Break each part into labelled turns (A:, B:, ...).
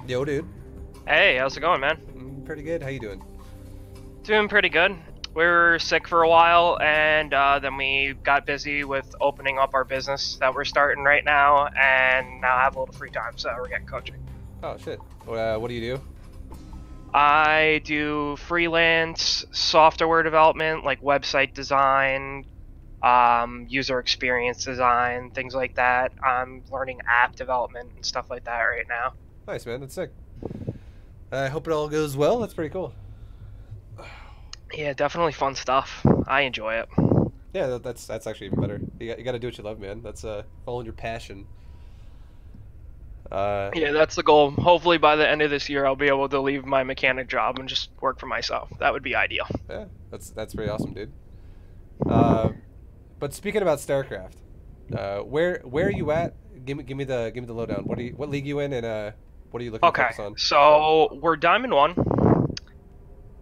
A: Yo, dude.
B: Hey, how's it going, man?
A: Pretty good. How you doing?
B: Doing pretty good. We were sick for a while, and then we got busy with opening up our business that we're starting right now, and now I have a little free time, so we're getting coaching.
A: Oh, shit. What do you do?
B: I do freelance software development, like website design, user experience design, things like that. I'm learning app development and stuff like that right now.
A: Nice, man. That's sick. I hope it all goes well. That's pretty cool.
B: Yeah, definitely fun stuff. I enjoy it.
A: Yeah, that's actually even better. You got to do what you love, man. That's following your passion.
B: Yeah, that's the goal. Hopefully by the end of this year, I'll be able to leave my mechanic job and just work for myself. That would be ideal.
A: Yeah, that's pretty awesome, dude. But speaking about StarCraft, where are you at? Give me the lowdown. What league you in, and what are you looking to focus on?
B: So we're Diamond 1.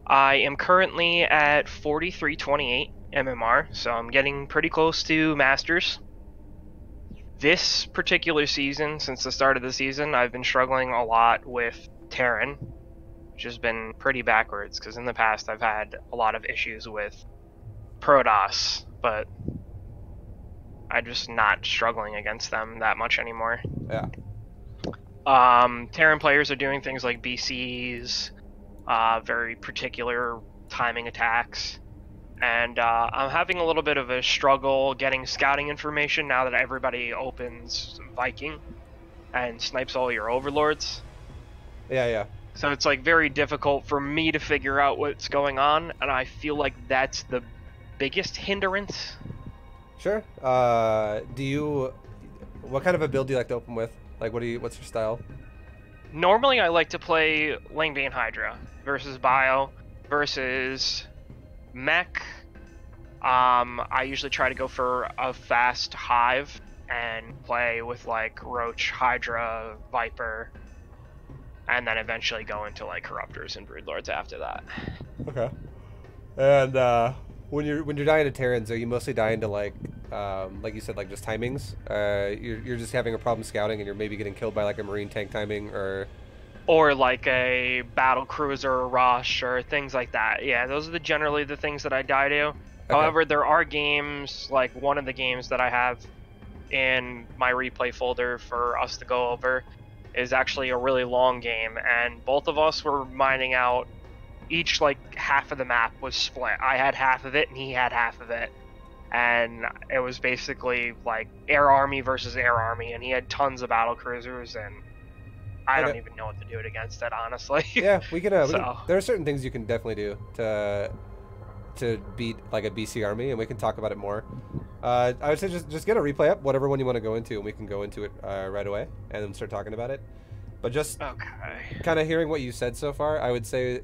B: I am currently at 4328 MMR, so I'm getting pretty close to Masters. This particular season, since the start of the season, I've been struggling a lot with Terran, which has been pretty backwards, because in the past I've had a lot of issues with Protoss, but I'm just not struggling against them that much anymore.
A: Yeah.
B: Terran players are doing things like BCs, very particular timing attacks, and I'm having a little bit of a struggle getting scouting information now that everybody opens Viking and snipes all your Overlords.
A: Yeah.
B: So it's like very difficult for me to figure out what's going on, and I feel like that's the biggest hindrance.
A: Sure. What kind of a build do you like to open with? Like, what's your style?
B: Normally I like to play Langbane Hydra versus Bio versus Mech. I usually try to go for a fast Hive and play with like Roach, Hydra, Viper, and then eventually go into like Corruptors and Broodlords after that.
A: Okay. And when you're dying to Terrans, are you mostly dying to like you said, like just timings? You're just having a problem scouting, and you're maybe getting killed by like a Marine tank timing,
B: or like a battlecruiser rush or things like that. Yeah, those are generally the things that I die to. Okay. However, there are games, like one of the games that I have in my replay folder for us to go over is actually a really long game, and both of us were mining out, each like half of the map was split. I had half of it and he had half of it, and it was basically like air army versus air army, and he had tons of battle cruisers, and I don't even know what to do it against it, honestly.
A: Yeah, we can, there are certain things you can definitely do to beat like a BC army, and we can talk about it more. I would say just get a replay up, whatever one you want to go into, and we can go into it right away and then start talking about it. But just kind of hearing what you said so far, I would say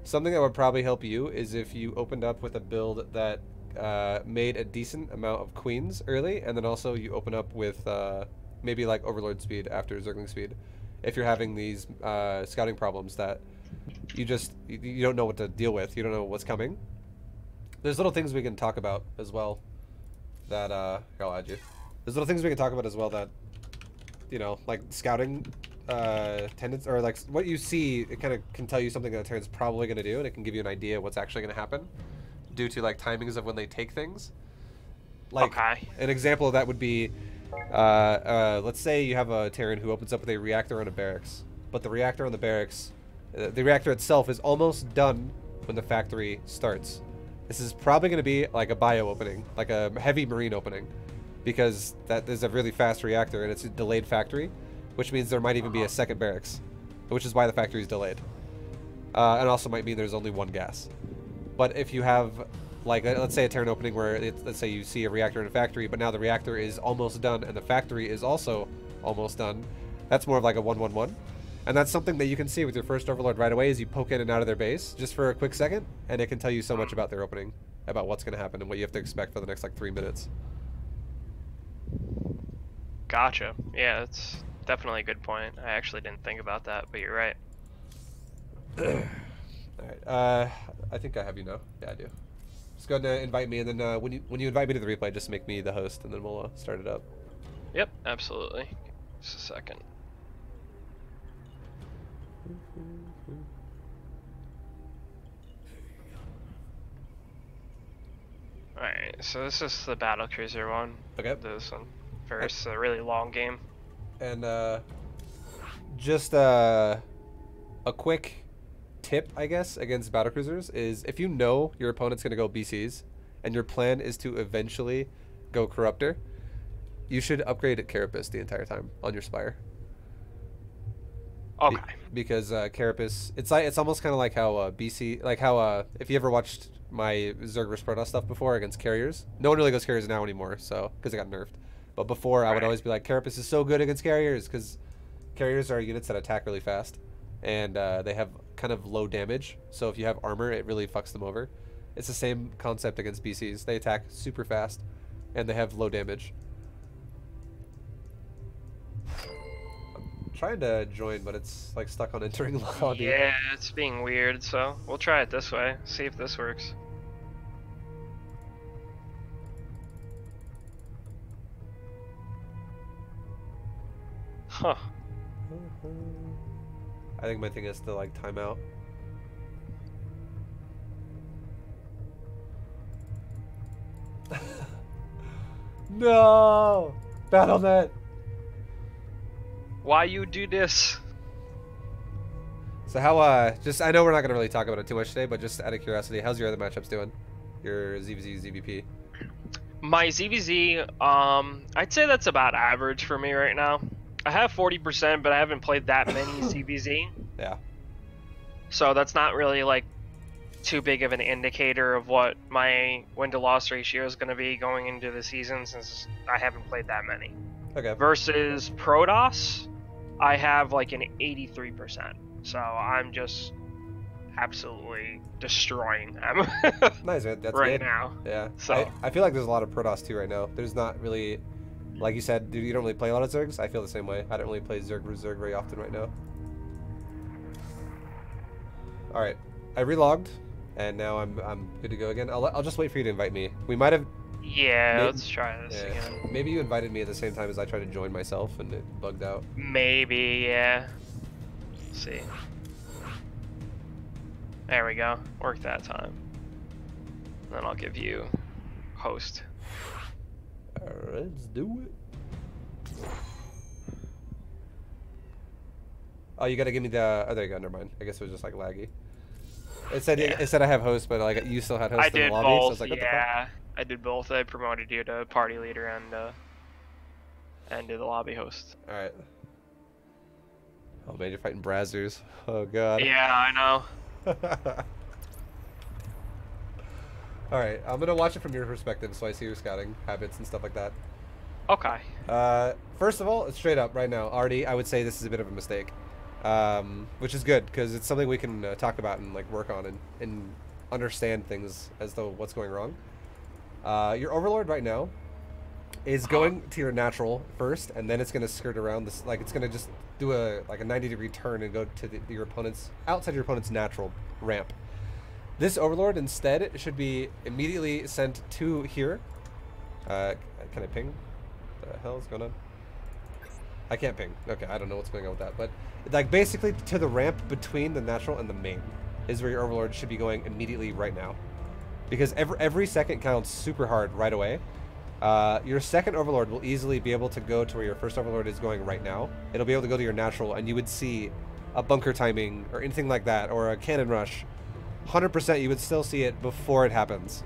A: something that would probably help you is if you opened up with a build that made a decent amount of queens early, and then also you open up with maybe like Overlord speed after Zergling speed. If you're having these scouting problems that you don't know what to deal with, you don't know what's coming. There's little things we can talk about as well that here, I'll add you. There's little things we can talk about as well that, you know, like scouting tendencies, or like what you see, it kind of can tell you something that a Terran's probably going to do, and it can give you an idea of what's actually going to happen due to like timings of when they take things. Like an example of that would be let's say you have a Terran who opens up with a reactor on a barracks, but the reactor on the barracks, the reactor itself is almost done when the factory starts. This is probably going to be like a bio opening, like a heavy Marine opening, because that is a really fast reactor and it's a delayed factory, which means there might even be a second barracks, which is why the factory is delayed. And also might mean there's only one gas. But if you have, like, let's say a Terran opening where, let's say you see a reactor in a factory, but now the reactor is almost done and the factory is also almost done, that's more of like a 1-1-1. And that's something that you can see with your first Overlord right away as you poke in and out of their base just for a quick second, and it can tell you so much about their opening, about what's going to happen and what you have to expect for the next like 3 minutes.
B: Gotcha. Yeah, that's definitely a good point. I actually didn't think about that, but you're right.
A: Alright, I think I have you now. Yeah, I do. Just go ahead and invite me, and then when you invite me to the replay, just make me the host, and then we'll start it up.
B: Yep, absolutely. Just a second. Alright, so this is the battlecruiser one.
A: Okay.
B: This one. First, a really long game.
A: And just a quick tip, I guess, against battlecruisers is if you know your opponent's going to go BCs and your plan is to eventually go Corruptor, you should upgrade at Carapace the entire time on your Spire.
B: Okay.
A: Because Carapace, it's almost kind of like how BC, like how if you ever watched my Zerg vs Protoss stuff before against carriers, no one really goes carriers now anymore, so because it got nerfed. But before, I would always be like, Carapace is so good against carriers because carriers are units that attack really fast, and they have kind of low damage. So if you have armor, it really fucks them over. It's the same concept against BCs. They attack super fast, and they have low damage. I'm trying to join, but it's like stuck on entering lobby.
B: Yeah, it's being weird, so we'll try it this way. See if this works. Huh.
A: I think my thing is to like timeout. No! BattleNet!
B: Why you do this?
A: So how, just, I know we're not going to really talk about it too much today, but just out of curiosity, how's your other matchups doing? Your ZvZ, ZvP?
B: My ZvZ, I'd say that's about average for me right now. I have 40%, but I haven't played that many ZvZ.
A: Yeah.
B: So that's not really like too big of an indicator of what my win-to-loss ratio is going to be going into the season since I haven't played that many.
A: Okay.
B: Versus Protoss, I have like an 83%. So I'm just absolutely destroying them.
A: Nice, man. That's
B: right
A: good.
B: now.
A: Yeah.
B: So
A: I feel like there's a lot of Protoss too right now. There's not really, like you said, dude, you don't really play a lot of Zergs. I feel the same way. I don't really play Zerg vs Zerg very often right now. All right, I relogged, and now I'm good to go again. I'll just wait for you to invite me. We might have.
B: yeah, let's try this again.
A: Maybe you invited me at the same time as I tried to join myself, and it bugged out.
B: Maybe, yeah. Let's see. There we go. Worked that time. Then I'll give you host.
A: All right, let's do it. Oh, you gotta give me the. Oh, there you go. Never mind. I guess it was just like laggy. It said it said I have host, but like you still had host in the lobby.
B: Both,
A: so I was like, what
B: yeah. I did both. I promoted you to party leader and to the lobby host.
A: All right. Oh man, you're fighting Brazzers. Oh god.
B: Yeah, I know.
A: All right, I'm gonna watch it from your perspective, so I see your scouting habits and stuff like that.
B: Okay.
A: First of all, straight up right now, already, I would say this is a bit of a mistake, which is good because it's something we can talk about and like work on and understand things as though what's going wrong. Your Overlord right now is going to your natural first, and then it's gonna skirt around this, like it's gonna just do a 90-degree turn and go to your opponent's outside your opponent's natural ramp. This Overlord instead should be immediately sent to here. Can I ping? What the hell is going on? I can't ping. Okay, I don't know what's going on with that, but like basically to the ramp between the natural and the main is where your Overlord should be going immediately right now, because every second counts super hard right away. Your second Overlord will easily be able to go to where your first Overlord is going right now. It'll be able to go to your natural, and you would see a bunker timing or anything like that, or a cannon rush. 100% you would still see it before it happens.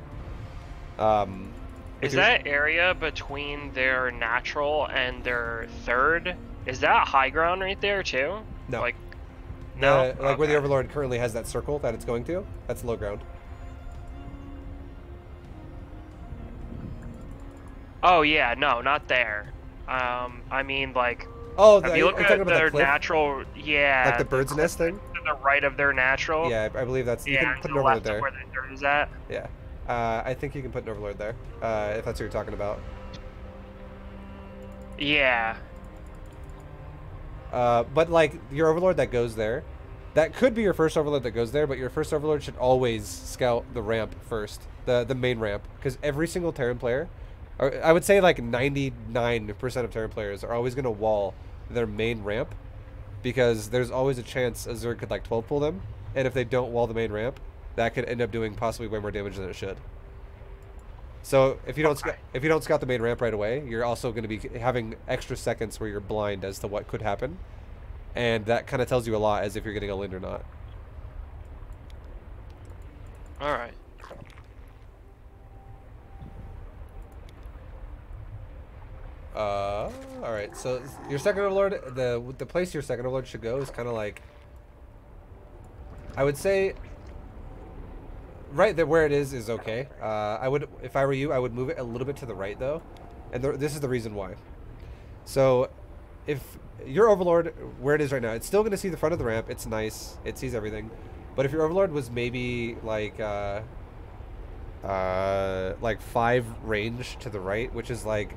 B: Is that area between their natural and their third, is that high ground right there too?
A: No.
B: Like, no?
A: Like okay. Where the Overlord currently has that circle that it's going to, that's low ground.
B: Oh yeah, no, not there. I mean like,
A: oh,
B: if you look at their natural, yeah.
A: Like the bird's nest thing?
B: To the right of their natural.
A: Yeah, I believe that's, you can put an Overlord there. Where the dirt is at. Yeah. I think you can put an Overlord there, if that's what you're talking about.
B: Yeah.
A: But like your Overlord that goes there, that could be your first Overlord that goes there, but your first Overlord should always scout the ramp first, the main ramp, because every single Terran player, or I would say like 99% of Terran players are always going to wall their main ramp because there's always a chance a Zerg could like 12 pull them, and if they don't wall the main ramp, that could end up doing possibly way more damage than it should. So if you don't scout the main ramp right away, you're also going to be having extra seconds where you're blind as to what could happen, and that kind of tells you a lot as if you're getting a Lind or not.
B: All right.
A: All right. So your second Overlord, the place your second Overlord should go is kind of like, I would say, right there where it is okay. I would, if I were you, I would move it a little bit to the right though, and this is the reason why. So, if your Overlord where it is right now, it's still going to see the front of the ramp. It's nice. It sees everything. But if your Overlord was maybe like 5 range to the right, which is like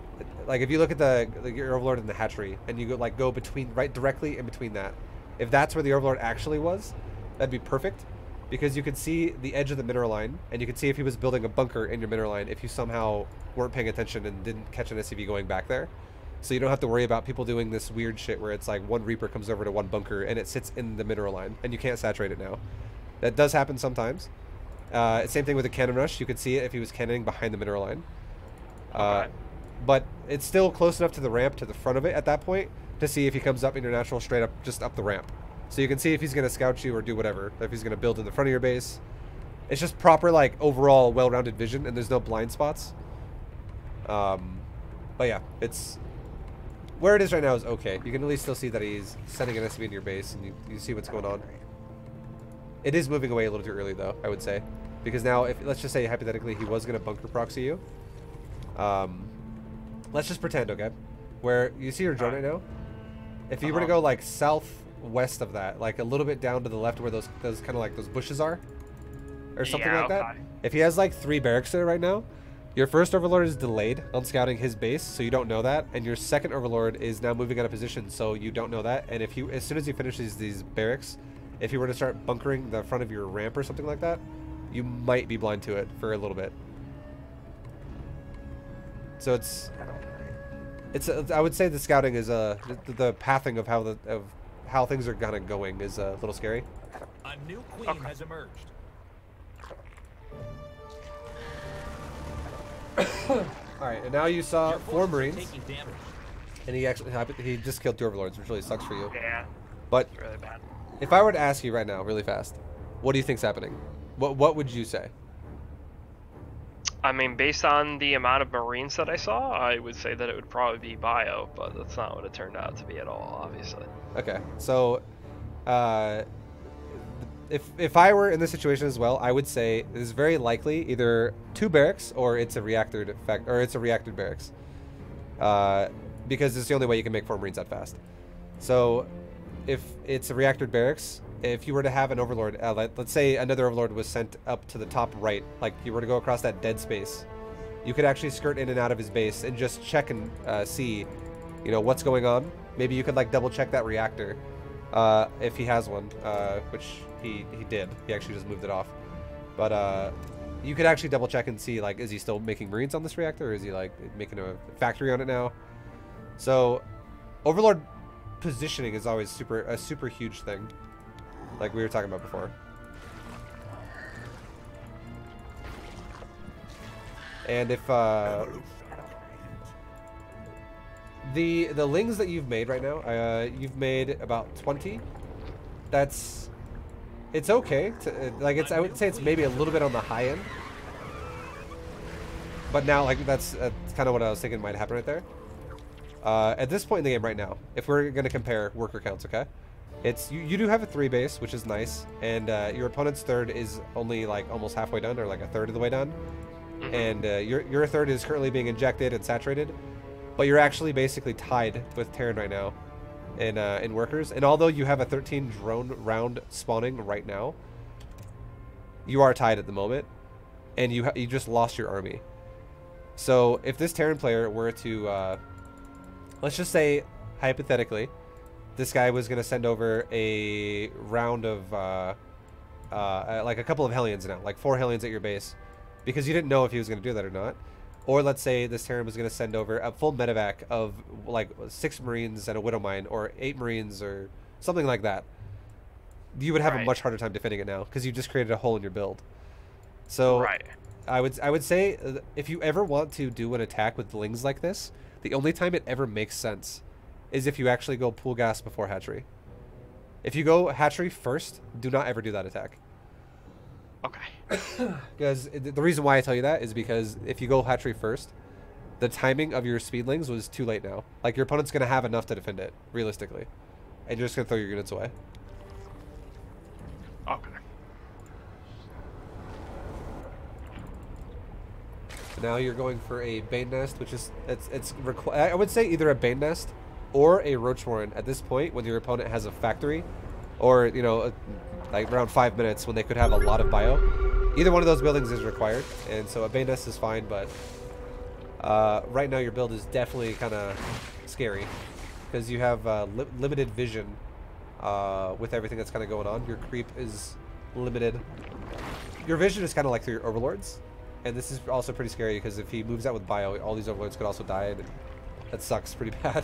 A: if you look at your Overlord in the hatchery and you go between directly in between that, if that's where the Overlord actually was, that'd be perfect, because you could see the edge of the mineral line, and you could see if he was building a bunker in your mineral line if you somehow weren't paying attention and didn't catch an SCV going back there. So you don't have to worry about people doing this weird shit where it's like one Reaper comes over to one bunker and it sits in the mineral line and you can't saturate it now. That does happen sometimes. Same thing with the cannon rush. You could see it if he was cannoning behind the mineral line.
B: Okay.
A: But it's still close enough to the ramp, to the front of it at that point, to see if he comes up international straight up, just up the ramp. So you can see if he's going to scout you or do whatever, if he's going to build in the front of your base. It's just proper, like, overall well-rounded vision, and there's no blind spots. But yeah, it's... Where it is right now is okay. You can at least still see that he's sending an SCV in your base, and you see what's going on. It is moving away a little too early, though, I would say. Because now, if let's just say, hypothetically, he was going to bunker proxy you. Let's just pretend, okay? Where you see your drone right now? If you were to go, like, southwest of that, like, a little bit down to the left where those kind of, like, those bushes are, or something like that. If he has, like, 3 barracks there right now, your first Overlord is delayed on scouting his base, so you don't know that, and your second Overlord is now moving out of position, so you don't know that. And if you, as soon as he finishes these barracks, if you were to start bunkering the front of your ramp or something like that, you might be blind to it for a little bit. So it's I would say the scouting is the pathing of how things are kind of going is a little scary.
C: A new queen has emerged.
A: Alright, and now you saw 4 Marines, and he just killed 2 Overlords, which really sucks for you.
B: Yeah,
A: but
B: it's really bad.
A: If I were to ask you right now, really fast, what do you think's happening? What would you say?
B: I mean, based on the amount of Marines that I saw, I would say that it would probably be bio, but that's not what it turned out to be at all, obviously.
A: Okay, so if I were in this situation as well, I would say it is very likely either 2 barracks or it's a reactored effect, or it's a reactored barracks, because it's the only way you can make 4 Marines that fast. So if it's a reactored barracks, if you were to have an Overlord, let's say another Overlord was sent up to the top right, like you were to go across that dead space, you could actually skirt in and out of his base and just check and see, you know, what's going on. Maybe you could like double check that reactor if he has one, which he did. He actually just moved it off. But you could actually double check and see, like, is he still making Marines on this reactor, or is he like making a factory on it now? So Overlord positioning is always a super huge thing, like we were talking about before. And if the lings that you've made right now, you've made about 20. It's okay to, like, I would say it's maybe a little bit on the high end, but now, like, that's kind of what I was thinking might happen right there. At this point in the game right now, if we're going to compare worker counts, okay? It's you do have a 3 base, which is nice, and your opponent's third is only like almost halfway done, or like a third of the way done. And your third is currently being injected and saturated, but you're actually basically tied with Terran right now in workers. And although you have a 13 drone round spawning right now, you are tied at the moment, and you just lost your army. So if this Terran player were to let's just say, hypothetically, this guy was going to send over a round of, like a couple of Hellions now, like 4 Hellions at your base, because you didn't know if he was going to do that or not. Or let's say this Terran was going to send over a full medevac of, like, 6 Marines and a Widow Mine, or 8 Marines, or something like that, you would have a
B: Right.
A: much harder time defending it now because you just created a hole in your build. So
B: Right.
A: I would say if you ever want to do an attack with lings like this, the only time it ever makes sense is if you actually go pool gas before hatchery. If you go hatchery first, do not ever do that attack.
B: Okay.
A: Because the reason why I tell you that is because if you go hatchery first, the timing of your speedlings was too late now. Like, your opponent's going to have enough to defend it, realistically. And you're just going to throw your units away.
B: Okay.
A: So now you're going for a Bane Nest, which is, I would say either a Bane Nest or a Roach Warren at this point when your opponent has a factory, or, you know, like around 5 minutes when they could have a lot of bio. Either one of those buildings is required, and so a Bane Nest is fine, but right now your build is definitely kind of scary because you have limited vision with everything that's kind of going on. Your creep is limited. Your vision is kind of like through your Overlords, and this is also pretty scary because if he moves out with bio, all these Overlords could also die, and that sucks pretty bad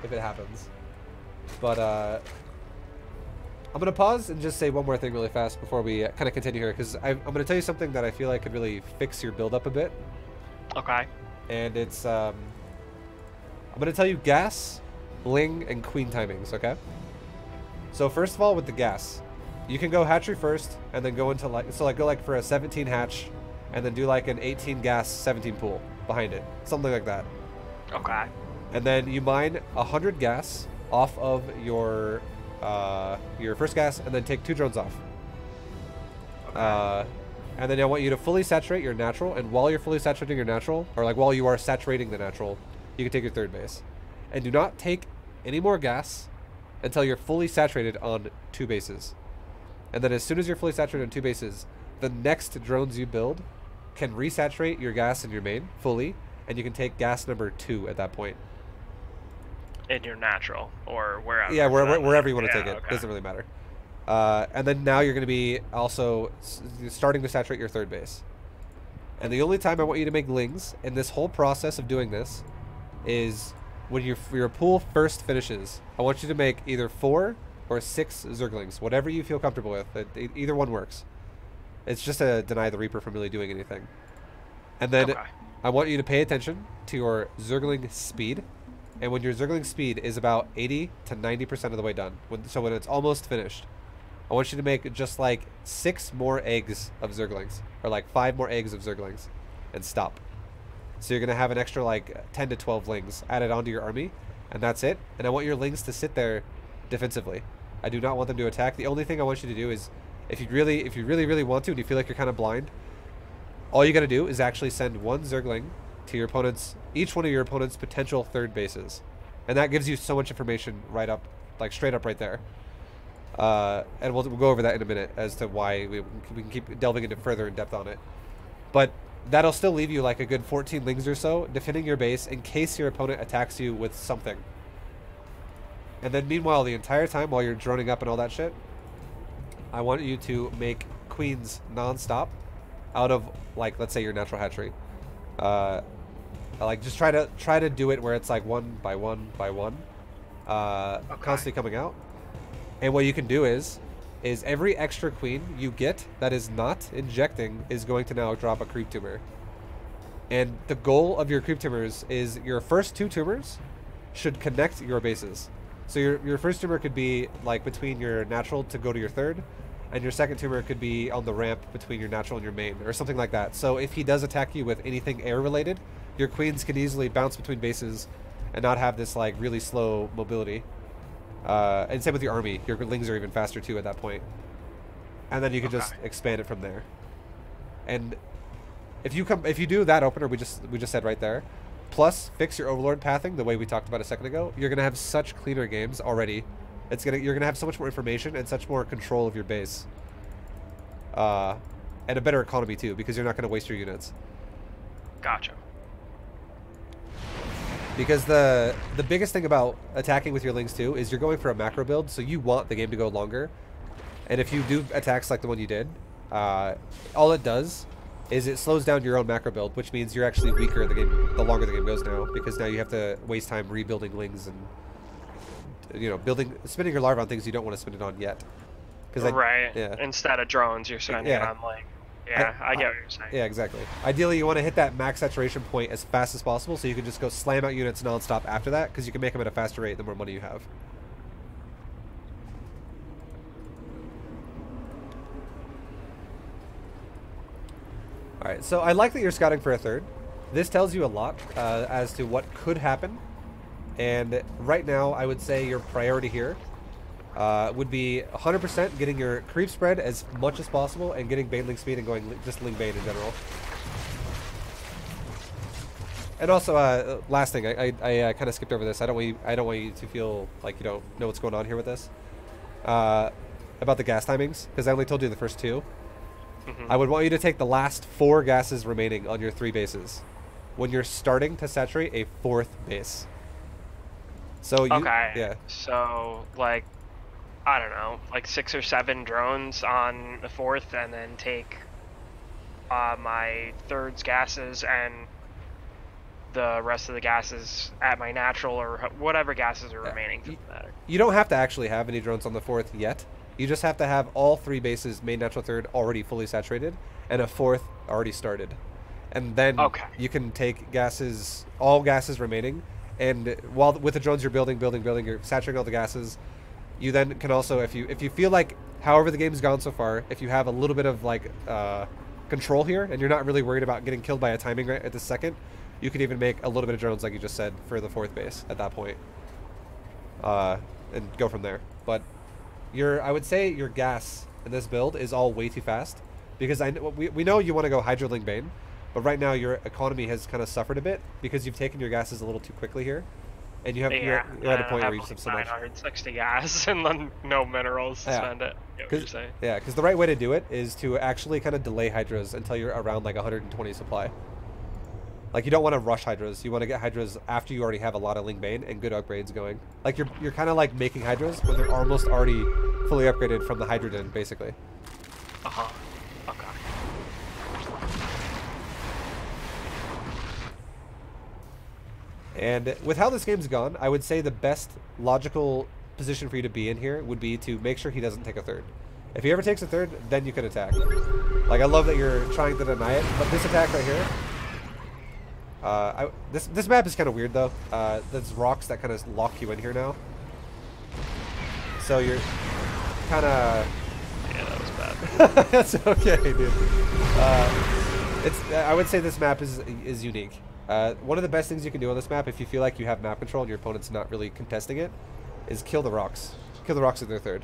A: if it happens. But I'm going to pause and just say one more thing really fast before we kind of continue here, because I'm going to tell you something that I feel like could really fix your build up a bit.
B: Okay.
A: And it's, I'm going to tell you gas, ling, and queen timings, okay? So first of all, with the gas, you can go hatchery first, and then go into go like for a 17 hatch, and then do like an 18 gas, 17 pool behind it. Something like that.
B: Okay.
A: And then you mine 100 gas off of your first gas, and then take 2 drones off.
B: Okay.
A: And then I want you to fully saturate your natural, and while you're fully saturating your natural, or like while you are saturating the natural, you can take your third base. And do not take any more gas until you're fully saturated on 2 bases. And then as soon as you're fully saturated on 2 bases, the next drones you build can resaturate your gas in your main fully, and you can take gas number 2 at that point.
B: In your natural, or wherever.
A: Yeah, wherever you want to take it.
B: Okay.
A: Doesn't really matter. And then now you're going to be also starting to saturate your third base. And the only time I want you to make lings in this whole process of doing this is when your pool first finishes. I want you to make either 4 or 6 Zerglings, whatever you feel comfortable with. Either one works. It's just to deny the Reaper from really doing anything. And then
B: Okay.
A: I want you to pay attention to your Zergling speed. And when your Zergling speed is about 80 to 90% of the way done, so when it's almost finished, I want you to make just like 6 more eggs of Zerglings, or like 5 more eggs of Zerglings, and stop. So you're going to have an extra like 10 to 12 lings added onto your army, and that's it. And I want your lings to sit there defensively. I do not want them to attack. The only thing I want you to do is, if you really want to, and you feel like you're kind of blind, all you got to do is actually send 1 Zergling to your opponent's, each one of your opponent's potential third bases, and that gives you so much information right up, like straight up right there. And we'll go over that in a minute as to why we can keep delving into further in depth on it. But that'll still leave you like a good 14 lings or so defending your base in case your opponent attacks you with something. And then meanwhile, the entire time while you're droning up and all that shit, I want you to make queens non-stop out of, like, let's say your natural hatchery. Like, just try to do it where it's like 1 by 1 by 1, constantly coming out. And what you can do is every extra queen you get that is not injecting is going to now drop a creep tumor. And the goal of your creep tumors is your first 2 tumors should connect your bases. So your first tumor could be like between your natural to go to your third, and your second tumor could be on the ramp between your natural and your main, or something like that. So if he does attack you with anything air related, your queens can easily bounce between bases and not have this like really slow mobility. And same with your army. Your lings are even faster too at that point. And then you can just expand it from there. And if you do that opener we just said right there, plus fix your Overlord pathing the way we talked about a second ago, you're gonna have such cleaner games already. You're gonna have so much more information and such more control of your base. And a better economy too, because you're not gonna waste your units.
B: Gotcha.
A: Because the biggest thing about attacking with your lings too is you're going for a macro build, so you want the game to go longer. And if you do attacks like the one you did, all it does is it slows down your own macro build, which means you're actually weaker the longer the game goes now, because now you have to waste time rebuilding lings and you know, spending your larva on things you don't want to spend it on yet.
B: Right.
A: Yeah.
B: Instead of drones, you're spending it on like. Yeah, I get what you're saying.
A: Yeah, exactly. Ideally, you want to hit that max saturation point as fast as possible, so you can just go slam out units nonstop after that, because you can make them at a faster rate the more money you have. All right, so I like that you're scouting for a third. This tells you a lot as to what could happen, and right now, I would say your priority here would be 100% getting your creep spread as much as possible and getting baneling speed and going just ling bane in general. And also, last thing, I kind of skipped over this. I don't want you to feel like you don't know what's going on here with this. About the gas timings, because I only told you the first 2. I would want you to take the last 4 gases remaining on your 3 bases when you're starting to saturate a 4th base. So yeah.
B: So like, I don't know, like 6 or 7 drones on the 4th, and then take my 3rd's gases and the rest of the gases at my natural, or whatever gases are remaining for the matter.
A: You don't have to actually have any drones on the 4th yet. You just have to have all 3 bases, main, natural, 3rd, already fully saturated, and a 4th already started. And then you can take gases, all gases remaining, and while with the drones you're building, you're saturating all the gases. You then can also, if you feel like, however the game's gone so far, if you have a little bit of like control here, and you're not really worried about getting killed by a timing right at this second, you can even make a little bit of drones, like you just said, for the 4th base at that point, and go from there. But I would say your gas in this build is all way too fast, because we know you want to go Hydroling Bane, but right now your economy has kind of suffered a bit because you've taken your gases a little too quickly here. And you're at a point where you just have so much.
B: 960 gas and then no minerals to spend it.
A: Yeah, because the right way to do it is to actually kind of delay hydras until you're around like 120 supply. Like, you don't want to rush hydras. You want to get hydras after you already have a lot of Ling Bane and good upgrades going. Like, you're kind of like making hydras when they're almost already fully upgraded from the Hydrogen, basically.
B: Okay.
A: And with how this game's gone, I would say the best logical position for you to be in here would be to make sure he doesn't take a 3rd. If he ever takes a 3rd, then you can attack. Like, I love that you're trying to deny it, but this attack right here, this map is kind of weird though. There's rocks that kind of lock you in here now, so you're kind of.
B: Yeah, that was bad.
A: That's okay, dude. I would say this map is unique. One of the best things you can do on this map, if you feel like you have map control and your opponent's not really contesting it, is kill the rocks. Kill the rocks at their 3rd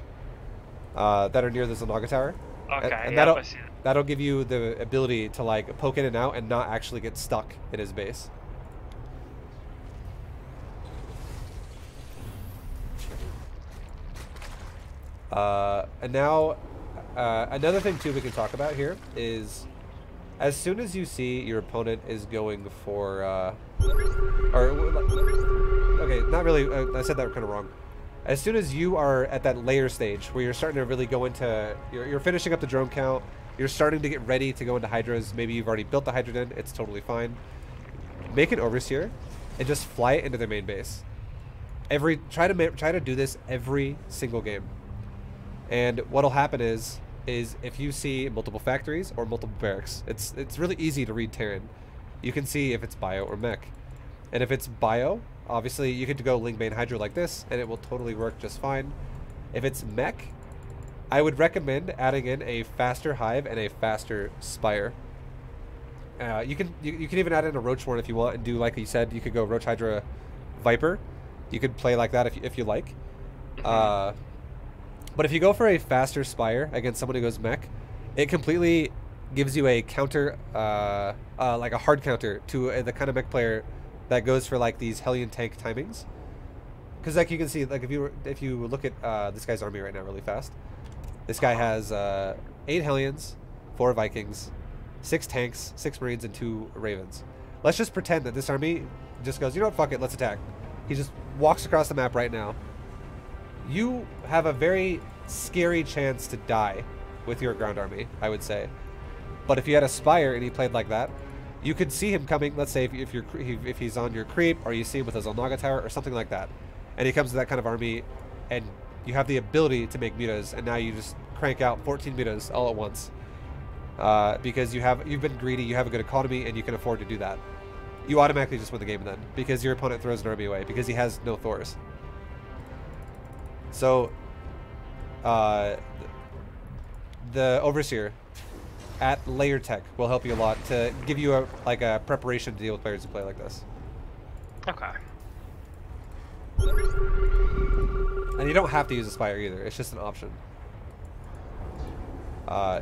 A: that are near the Zanaga Tower.
B: Okay,
A: and
B: yeah,
A: that'll give you the ability to like poke in and out and not actually get stuck in his base. And now another thing too we can talk about here is, as soon as you see your opponent is going for, okay, not really, I said that kind of wrong. As soon as you are at that layer stage where you're starting to really go into, you're finishing up the drone count, you're starting to get ready to go into hydras, maybe you've already built the hydrogen, it's totally fine. Make an overseer and just fly it into their main base. Try to do this every single game. And what'll happen is if you see multiple factories or multiple barracks, it's really easy to read Terran. You can see if it's bio or mech. And if it's bio, obviously you could go Ling Bane Hydra like this and it will totally work just fine. If it's mech, I would recommend adding in a faster hive and a faster spire. You can even add in a Roach Warren if you want and do, like you said, you could go Roach Hydra Viper. You could play like that if you like. But if you go for a faster spire against someone who goes mech, it completely gives you a counter, like a hard counter to the kind of mech player that goes for like these Hellion tank timings. Because like you can see, like if you look at this guy's army right now really fast, this guy has 8 Hellions, 4 Vikings, 6 tanks, 6 Marines, and 2 Ravens. Let's just pretend that this army just goes, you know what, fuck it, let's attack. He just walks across the map right now. You have a very scary chance to die with your ground army, I would say. But if you had a spire and he played like that, you could see him coming. Let's say if he's on your creep, or you see him with a Zanaga Tower or something like that, and he comes to that kind of army, and you have the ability to make mutas, and now you just crank out 14 mutas all at once. Because you've been greedy, you have a good economy, and you can afford to do that. You automatically just win the game then, because your opponent throws an army away, because he has no Thors. So, the Overseer at Layer Tech will help you a lot to give you a preparation to deal with players who play like this.
B: Okay.
A: And you don't have to use a Spire either, it's just an option.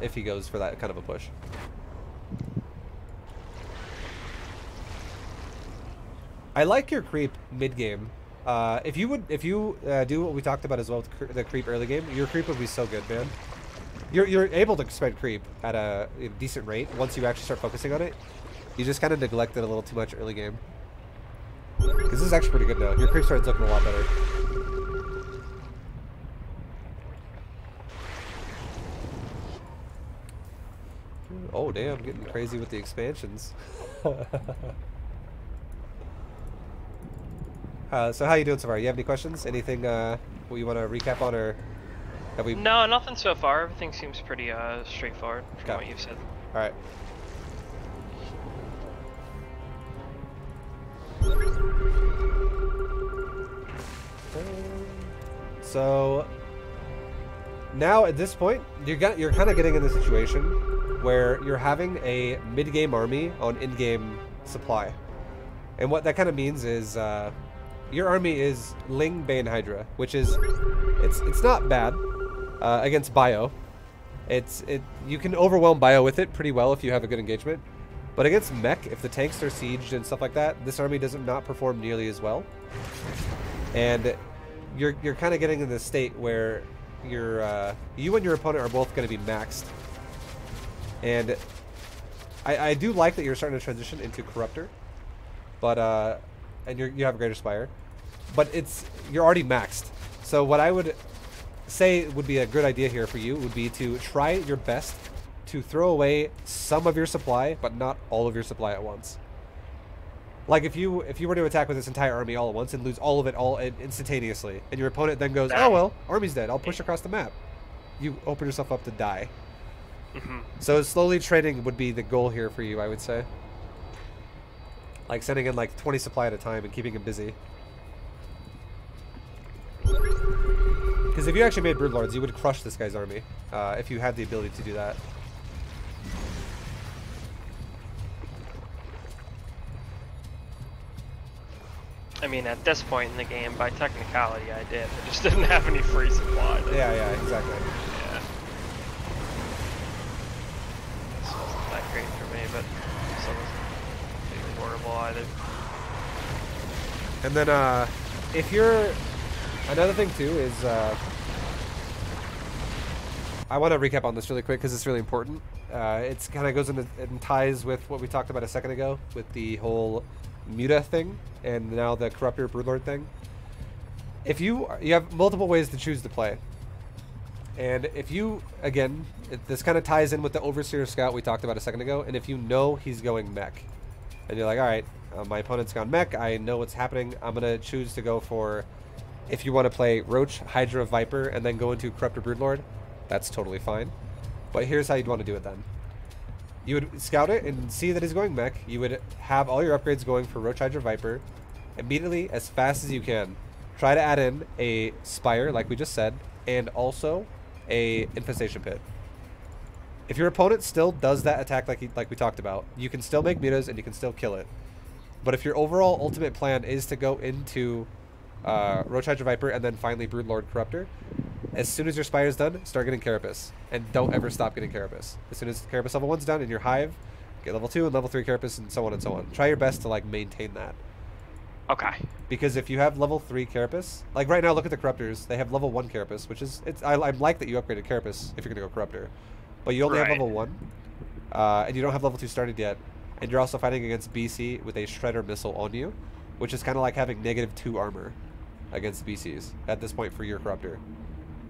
A: If he goes for that kind of a push. I like your creep mid-game. If you do what we talked about as well with the creep early game, your creep would be so good, man. You're able to spread creep at a decent rate once you actually start focusing on it. You just kind of neglect it a little too much early game. Because this is actually pretty good now. Your creep starts looking a lot better. Oh damn, getting crazy with the expansions. So how you doing so far? You have any questions? Anything what you want to recap on, or have we?
B: No, nothing so far. Everything seems pretty straightforward from what you've said.
A: All right. So now at this point, you're kind of getting in the situation where you're having a mid-game army on in-game supply, and what that kind of means is your army is Ling, Bane, Hydra, which is it's not bad against Bio. You can overwhelm Bio with it pretty well if you have a good engagement, but against Mech, if the tanks are sieged and stuff like that, this army does not perform nearly as well, and you're kind of getting in this state where you and your opponent are both going to be maxed. And I do like that you're starting to transition into Corruptor, but and you have a Greater Spire, but you're already maxed. So what I would say would be a good idea here for you would be to try your best to throw away some of your supply, but not all of your supply at once. Like if you were to attack with this entire army all at once and lose all of it instantaneously, and your opponent then goes, oh well, army's dead, I'll push across the map, you open yourself up to die. So slowly trading would be the goal here for you, I would say. Like sending in like 20 supply at a time and keeping him busy. Because if you actually made Broodlords, you would crush this guy's army if you had the ability to do that.
B: I mean, at this point in the game, by technicality, I did. I just didn't have any free supply.
A: Yeah, exactly.
B: Yeah. This wasn't that great for me, but this wasn't too horrible either.
A: And then, if you're... Another thing, too, is... I want to recap on this really quick, because it's really important. It kind of goes into and ties with what we talked about a second ago, with the whole Muta thing, and now the Corruptor Broodlord thing. If you have multiple ways to choose to play. And if you, again, this kind of ties in with the Overseer Scout we talked about a second ago, and if you know he's going mech, and you're like, alright, my opponent's gone mech, I know what's happening, I'm going to choose to go for, if you want to play Roach, Hydra, Viper, and then go into Corruptor Broodlord, that's totally fine. But here's how you'd want to do it then. You would scout it and see that he's going mech. You would have all your upgrades going for Roach, Hydra, Viper. Immediately, as fast as you can, try to add in a Spire, like we just said, and also a Infestation Pit. If your opponent still does that attack like we talked about, you can still make mutas and you can still kill it. But if your overall ultimate plan is to go into Roach, Hydra, Viper, and then finally Broodlord, Corruptor, as soon as your Spire is done, start getting Carapace. And don't ever stop getting Carapace. As soon as Carapace level 1's done in your Hive, get level 2 and level 3 Carapace, and so on and so on. Try your best to, like, maintain that.
B: Okay.
A: Because if you have level 3 Carapace, like right now, look at the Corruptors. They have level 1 Carapace, which is, I like that you upgraded Carapace if you're going to go Corruptor. But you only have level 1, and you don't have level 2 started yet. And you're also fighting against BC with a Shredder Missile on you, which is kind of like having -2 armor against BCs at this point for your Corruptor.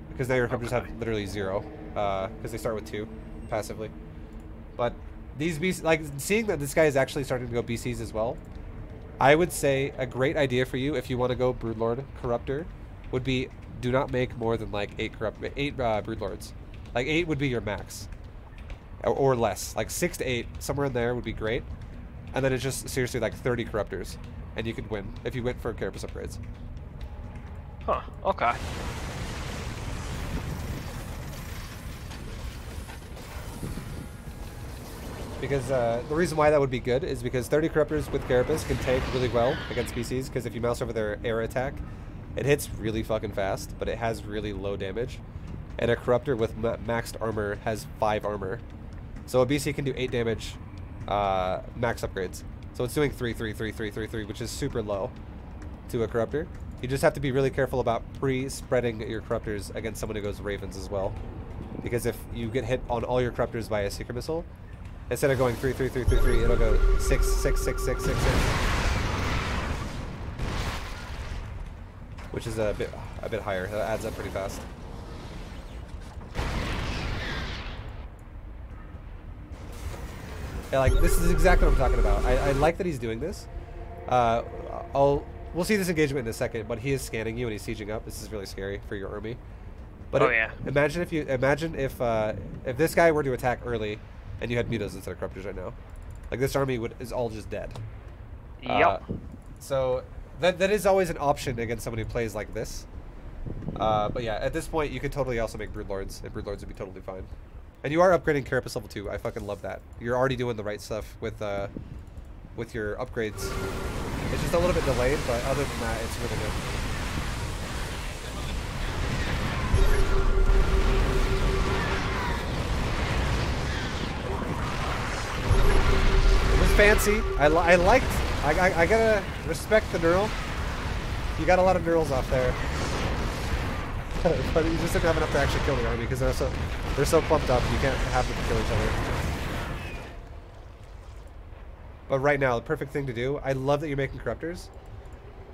A: Because now your Corruptors have literally 0, because they start with 2 passively. But these BCs, like seeing that this guy is actually starting to go BCs as well, I would say a great idea for you if you want to go Broodlord Corruptor would be do not make more than like 8 broodlords. Like 8 would be your max, or less. Like 6 to 8, somewhere in there would be great. And then it's just seriously like 30 corruptors, and you could win if you went for carapace upgrades.
B: Huh. Okay.
A: Because the reason why that would be good is because 30 corruptors with carapace can tank really well against PCs. Because if you mouse over their air attack, it hits really fucking fast, but it has really low damage. And a corruptor with maxed armor has 5 armor, so a BC can do 8 damage, max upgrades. So it's doing 3, 3, 3, 3, 3, 3, which is super low to a corruptor. You just have to be really careful about pre-spreading your corruptors against someone who goes ravens as well. Because if you get hit on all your corruptors by a secret missile, instead of going 3, 3, 3, 3, 3, it'll go 6, 6, 6, 6, 6, 6. Which is a bit higher. That adds up pretty fast. Yeah, like, this is exactly what I'm talking about. I like that he's doing this. We'll see this engagement in a second, but he is scanning you and he's sieging up. This is really scary for your army. But
B: yeah.
A: Imagine if this guy were to attack early, and you had mutas instead of corruptors right now. Like, this army is all just dead.
B: Yep.
A: So that is always an option against someone who plays like this. But yeah, at this point, you could totally also make broodlords, and broodlords would be totally fine. And you are upgrading carapace level 2. I fucking love that. You're already doing the right stuff with your upgrades. It's just a little bit delayed, but other than that, it's really good. It was fancy. I gotta respect the neural. You got a lot of neurals off there. But you just didn't have enough to actually kill the army because they're so clumped up you can't have them kill each other. But right now, the perfect thing to do, I love that you're making corruptors,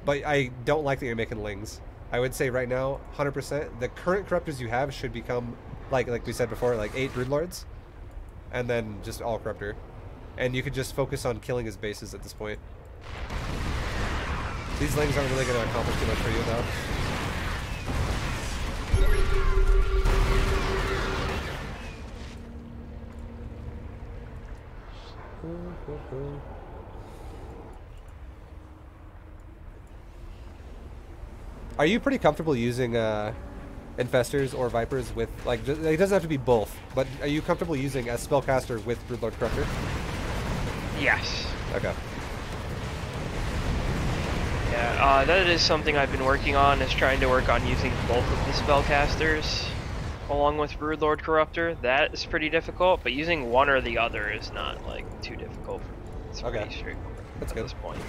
A: but I don't like that you're making lings. I would say right now, 100%, the current corruptors you have should become, like we said before, like 8 broodlords, and then just all corruptor. And you could just focus on killing his bases at this point. These lings aren't really going to accomplish too much for you, though. Are you pretty comfortable using infestors or vipers with, like, it doesn't have to be both, but are you comfortable using a spellcaster with broodlord corruptor?
B: Yes.
A: Okay.
B: Yeah, that is something I've been working on, is trying to work on using both of the spellcasters along with broodlord corruptor. That is pretty difficult, but using one or the other is not, like, too difficult. It's pretty straightforward at this point.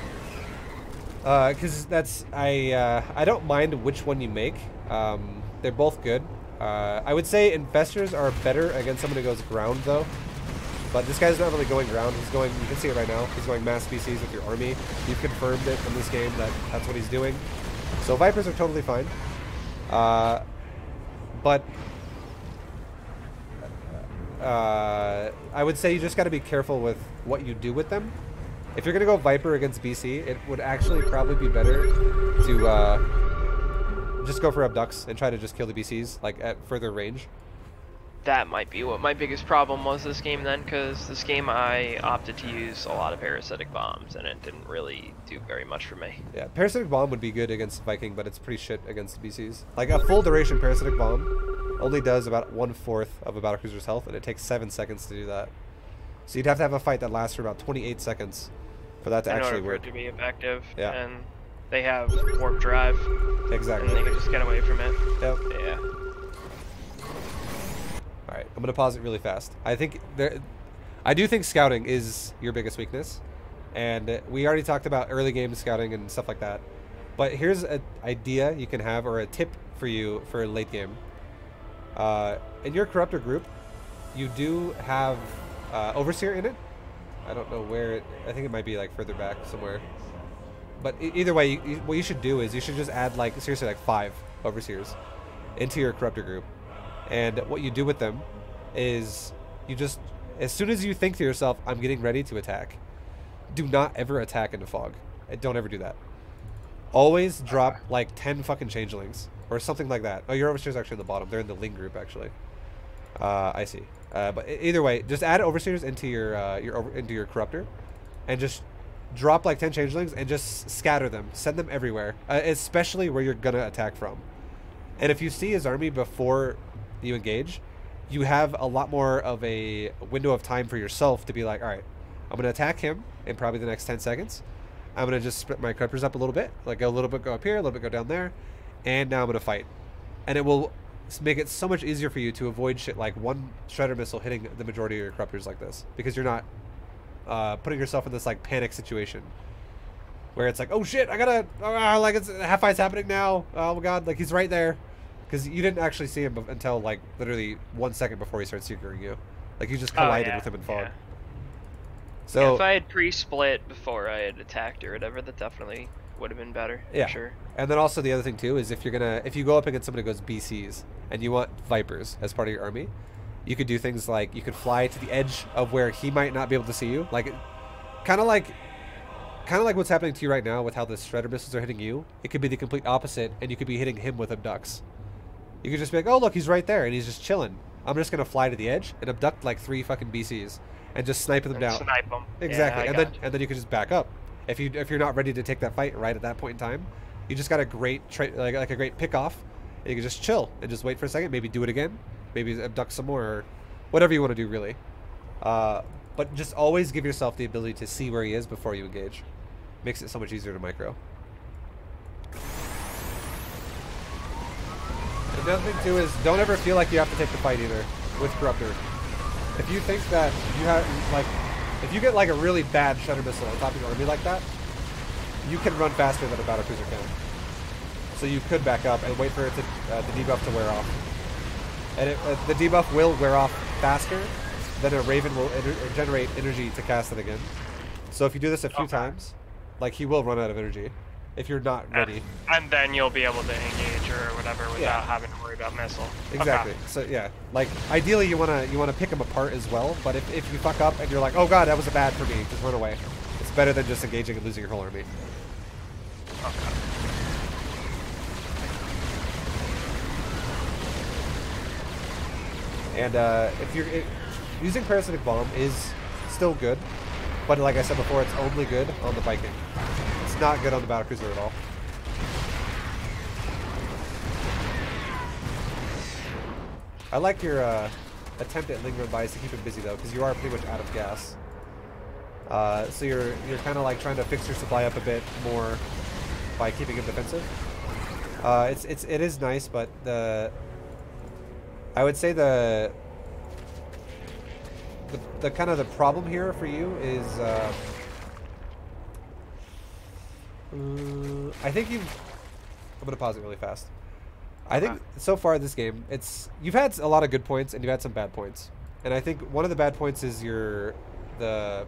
A: Because I don't mind which one you make. They're both good. I would say infestors are better against someone who goes ground, though. But this guy's not really going ground. He's going, you can see it right now, he's going mass species with your army. You've confirmed it from this game that that's what he's doing. So vipers are totally fine. But I would say you just got to be careful with what you do with them. If you're going to go Viper against BC, it would actually probably be better to just go for abducts and try to just kill the BCs, like, at further range.
B: That might be what my biggest problem was this game then, because this game I opted to use a lot of parasitic bombs, and it didn't really do very much for me.
A: Yeah, parasitic bomb would be good against Viking, but it's pretty shit against BCs. Like, a full duration parasitic bomb only does about 1/4 of a battlecruiser's health, and it takes 7 seconds to do that. So you'd have to have a fight that lasts for about 28 seconds for that to actually work.
B: In order for it to be effective.
A: Yeah.
B: And they have warp drive.
A: Exactly.
B: And they can just get away from it.
A: Yep.
B: Yeah.
A: Alright, I'm going to pause it really fast. I do think scouting is your biggest weakness. And we already talked about early game scouting and stuff like that. But here's an idea you can have, or a tip for you for late game. In your corruptor group, you do have Overseer in it. I don't know where I think it might be, like, further back somewhere. But either way, what you should do is you should just add, like, seriously, like 5 Overseers into your corruptor group. And what you do with them is you just, as soon as you think to yourself, I'm getting ready to attack, do not ever attack into fog. Don't ever do that. always drop like 10 fucking changelings or something like that. Oh, your overseers are actually in the bottom. They're in the Ling group actually. I see. But either way, just add overseers into your corruptor, and just drop like 10 changelings and just scatter them. Send them everywhere, especially where you're gonna attack from. And if you see his army before you engage, you have a lot more of a window of time for yourself to be like, all right, I'm gonna attack him in probably the next 10 seconds. I'm gonna just split my corruptors up a little bit, like a little bit go up here, a little bit go down there, and now I'm gonna fight. And it will make it so much easier for you to avoid shit like one shredder missile hitting the majority of your corruptors like this, because you're not putting yourself in this like panic situation where it's like, oh shit, I gotta, like it's half fight's happening now. Oh my god, like he's right there, because you didn't actually see him until like literally 1 second before he starts securing you. Like you just collided with him in fog.
B: Yeah.
A: So
B: yeah, if I had pre-split before I had attacked or whatever, that definitely would have been better.
A: Yeah,
B: for sure.
A: And then also the other thing too is if you go up against somebody who goes BCs and you want Vipers as part of your army, you could do things like you could fly to the edge of where he might not be able to see you, like kind of like what's happening to you right now with how the shredder missiles are hitting you. It could be the complete opposite, and you could be hitting him with abducts. You could just be like, oh look, he's right there and he's just chilling. I'm just gonna fly to the edge and abduct like 3 fucking BCs and just snipe them down.
B: Snipe them.
A: Exactly,
B: Yeah,
A: and then you can just back up. If you're not ready to take that fight right at that point in time, you just got a great like a great pick off, and you can just chill and just wait for a second, maybe do it again, maybe abduct some more, or whatever you want to do really. But just always give yourself the ability to see where he is before you engage. Makes it so much easier to micro. And the other thing too is don't ever feel like you have to take the fight either with Corruptor. If you think that you have like, if you get like a really bad shredder missile on top of your army like that, you can run faster than a battlecruiser can. So you could back up and wait for it to the debuff to wear off. And the debuff will wear off faster than a Raven will generate energy to cast it again. So if you do this a few times, like he will run out of energy if you're not ready.
B: And then you'll be able to engage or whatever without having to worry about missile.
A: Exactly. Okay. So yeah, like ideally you wanna pick them apart as well. But if you fuck up and you're like, oh god, that was bad for me, just run away. It's better than just engaging and losing your whole army.
B: Okay.
A: And if you're using Parasitic Bomb is still good, but like I said before, it's only good on the Viking. It's not good on the Battlecruiser at all. I like your attempt at lingering buys to keep him busy though, because you are pretty much out of gas. So you're kind of like trying to fix your supply up a bit more by keeping him defensive. It is nice, but I would say the kind of the problem here for you is I think I'm gonna pause it really fast. I think so far this game, you've had a lot of good points and you've had some bad points, and I think one of the bad points is the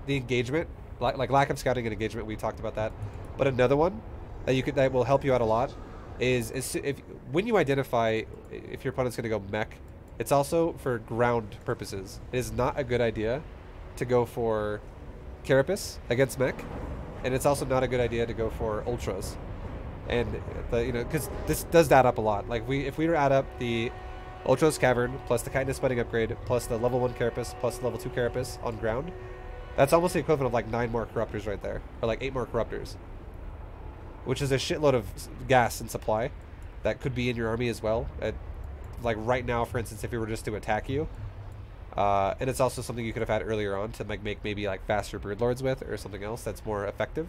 A: engagement, like lack of scouting and engagement. We talked about that, but another one that will help you out a lot is when you identify if your opponent's going to go mech, it's also for ground purposes. It is not a good idea to go for Carapace against mech, and it's also not a good idea to go for ultras. And because this does add up a lot. Like if we were to add up the Ultros Cavern plus the Chitinous Splitting upgrade plus the level 1 Carapace plus the level 2 Carapace on ground, that's almost the equivalent of like 9 more Corruptors right there, or like 8 more Corruptors, which is a shitload of gas and supply that could be in your army as well. Like right now, for instance, if you were just to attack you, and it's also something you could have had earlier on to like make maybe like faster Broodlords with, or something else that's more effective.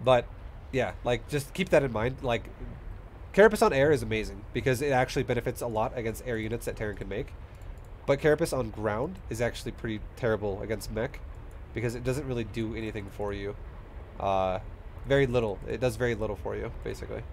A: But yeah, like just keep that in mind. Like Carapace on air is amazing because it actually benefits a lot against air units that Terran can make. But Carapace on ground is actually pretty terrible against mech because it doesn't really do anything for you. Very little. It does very little for you, basically.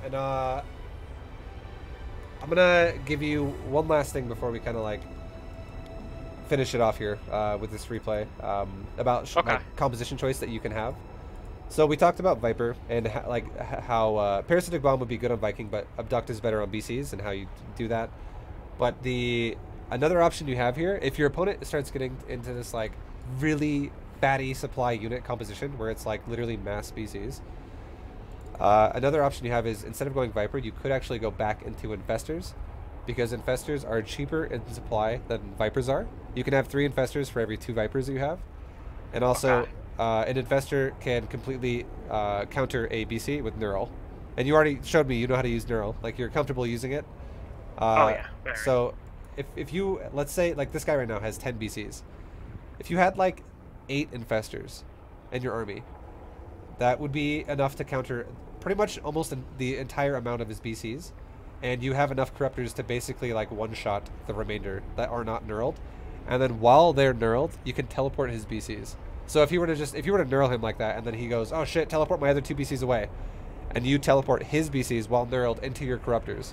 A: And I'm gonna give you one last thing before we kind of like finish it off here with this replay about like, composition choice that you can have. So we talked about Viper and how Parasitic Bomb would be good on Viking, but Abduct is better on BCs and how you do that. But another option you have here, if your opponent starts getting into this like really fatty supply unit composition where it's like literally mass BCs, another option you have is instead of going Viper, you could actually go back into Infestors, because Infestors are cheaper in supply than Vipers are. You can have 3 Infestors for every 2 Vipers that you have, and also an Infestor can completely counter a BC with Neural. And you already showed me you know how to use Neural. Like, you're comfortable using it.
B: Oh yeah.
A: So if you, let's say like this guy right now has 10 BCs. If you had like 8 Infestors in your army, that would be enough to counter pretty much almost the entire amount of his BCs. And you have enough Corruptors to basically like one-shot the remainder that are not knurled. And then while they're knurled, you can teleport his BCs. So if you were to knurl him like that, and then he goes, oh shit, teleport my other 2 BCs away, and you teleport his BCs while knurled into your Corruptors,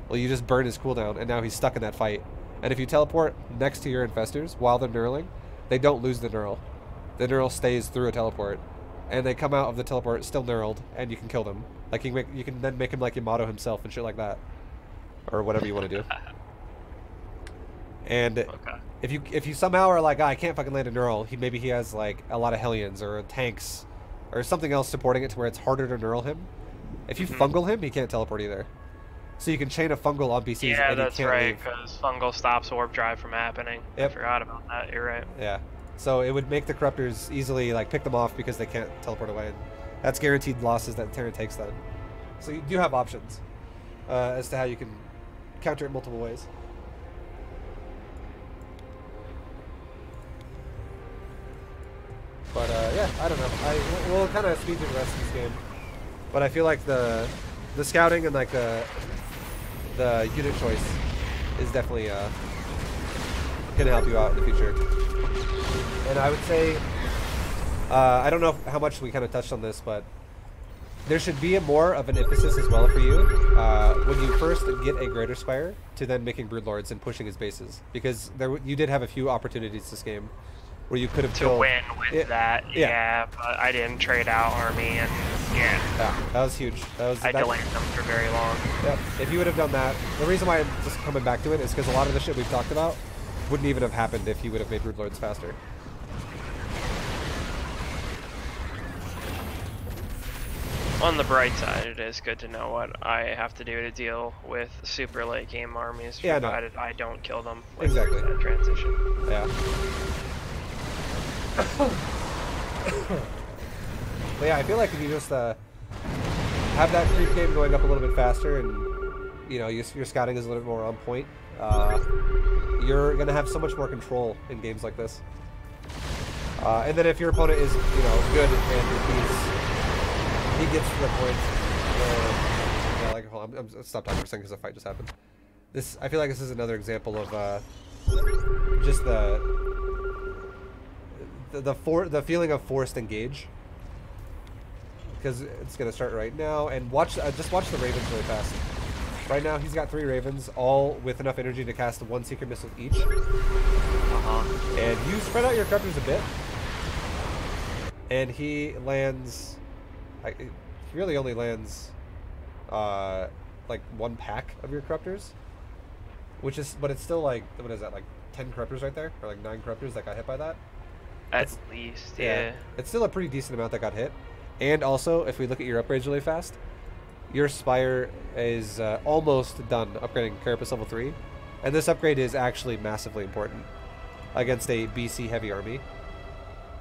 A: well, you just burn his cooldown, and now he's stuck in that fight. And if you teleport next to your Infestors while they're knurling, they don't lose the knurl. The knurl stays through a teleport, and they come out of the teleport still knurled, and you can kill them. Like, you can then make him like Yamato himself and shit like that, or whatever you want to do. And if you somehow are like, I can't fucking land a knurl, maybe he has like a lot of Hellions or tanks or something else supporting it to where it's harder to knurl him. If you fungal him, he can't teleport either. So you can chain a fungal on BCs.
B: Yeah,
A: and
B: that's
A: he can't
B: right,
A: leave.
B: because fungal stops warp drive from happening.
A: Yep.
B: I forgot about that. You're right.
A: Yeah. So it would make the Corruptors easily like pick them off because they can't teleport away. And that's guaranteed losses that Terran takes then. So you do have options as to how you can counter it multiple ways. But yeah, I don't know. We'll kind of speed through the rest of this game. But I feel like the scouting and like the unit choice is definitely gonna help you out in the future. And I would say, I don't know how much we kind of touched on this, but there should be more of an emphasis as well for you when you first get a Greater Spire to then making Broodlords and pushing his bases, because you did have a few opportunities this game where you could have
B: to win with that. Yeah, but I didn't trade out army, and yeah,
A: that was huge.
B: I delayed them for very long.
A: Yep. If you would have done that, the reason why I'm just coming back to it is because a lot of the shit we've talked about wouldn't even have happened if you would have made Broodlords faster.
B: On the bright side, it is good to know what I have to do to deal with super late game armies, provided I don't kill them with that transition.
A: Yeah. But yeah, I feel like if you just have that creep game going up a little bit faster, and you know your scouting is a little bit more on point, you're gonna have so much more control in games like this. And then if your opponent is good and he gets to the point where yeah, like hold on, I'm stop talking for a second because a fight just happened. I feel like this is another example of just the feeling of forced engage, because it's gonna start right now. And just watch the Ravens really fast. Right now he's got 3 Ravens, all with enough energy to cast 1 secret missile each. And you spread out your Corruptors a bit, and he lands. He really only lands like 1 pack of your Corruptors, but it's still like, what is that, like 10 Corruptors right there, or like 9 Corruptors that got hit by that.
B: At least, yeah.
A: It's still a pretty decent amount that got hit. And also, if we look at your upgrades really fast, your Spire is almost done upgrading Carapace level 3. And this upgrade is actually massively important against a BC heavy army.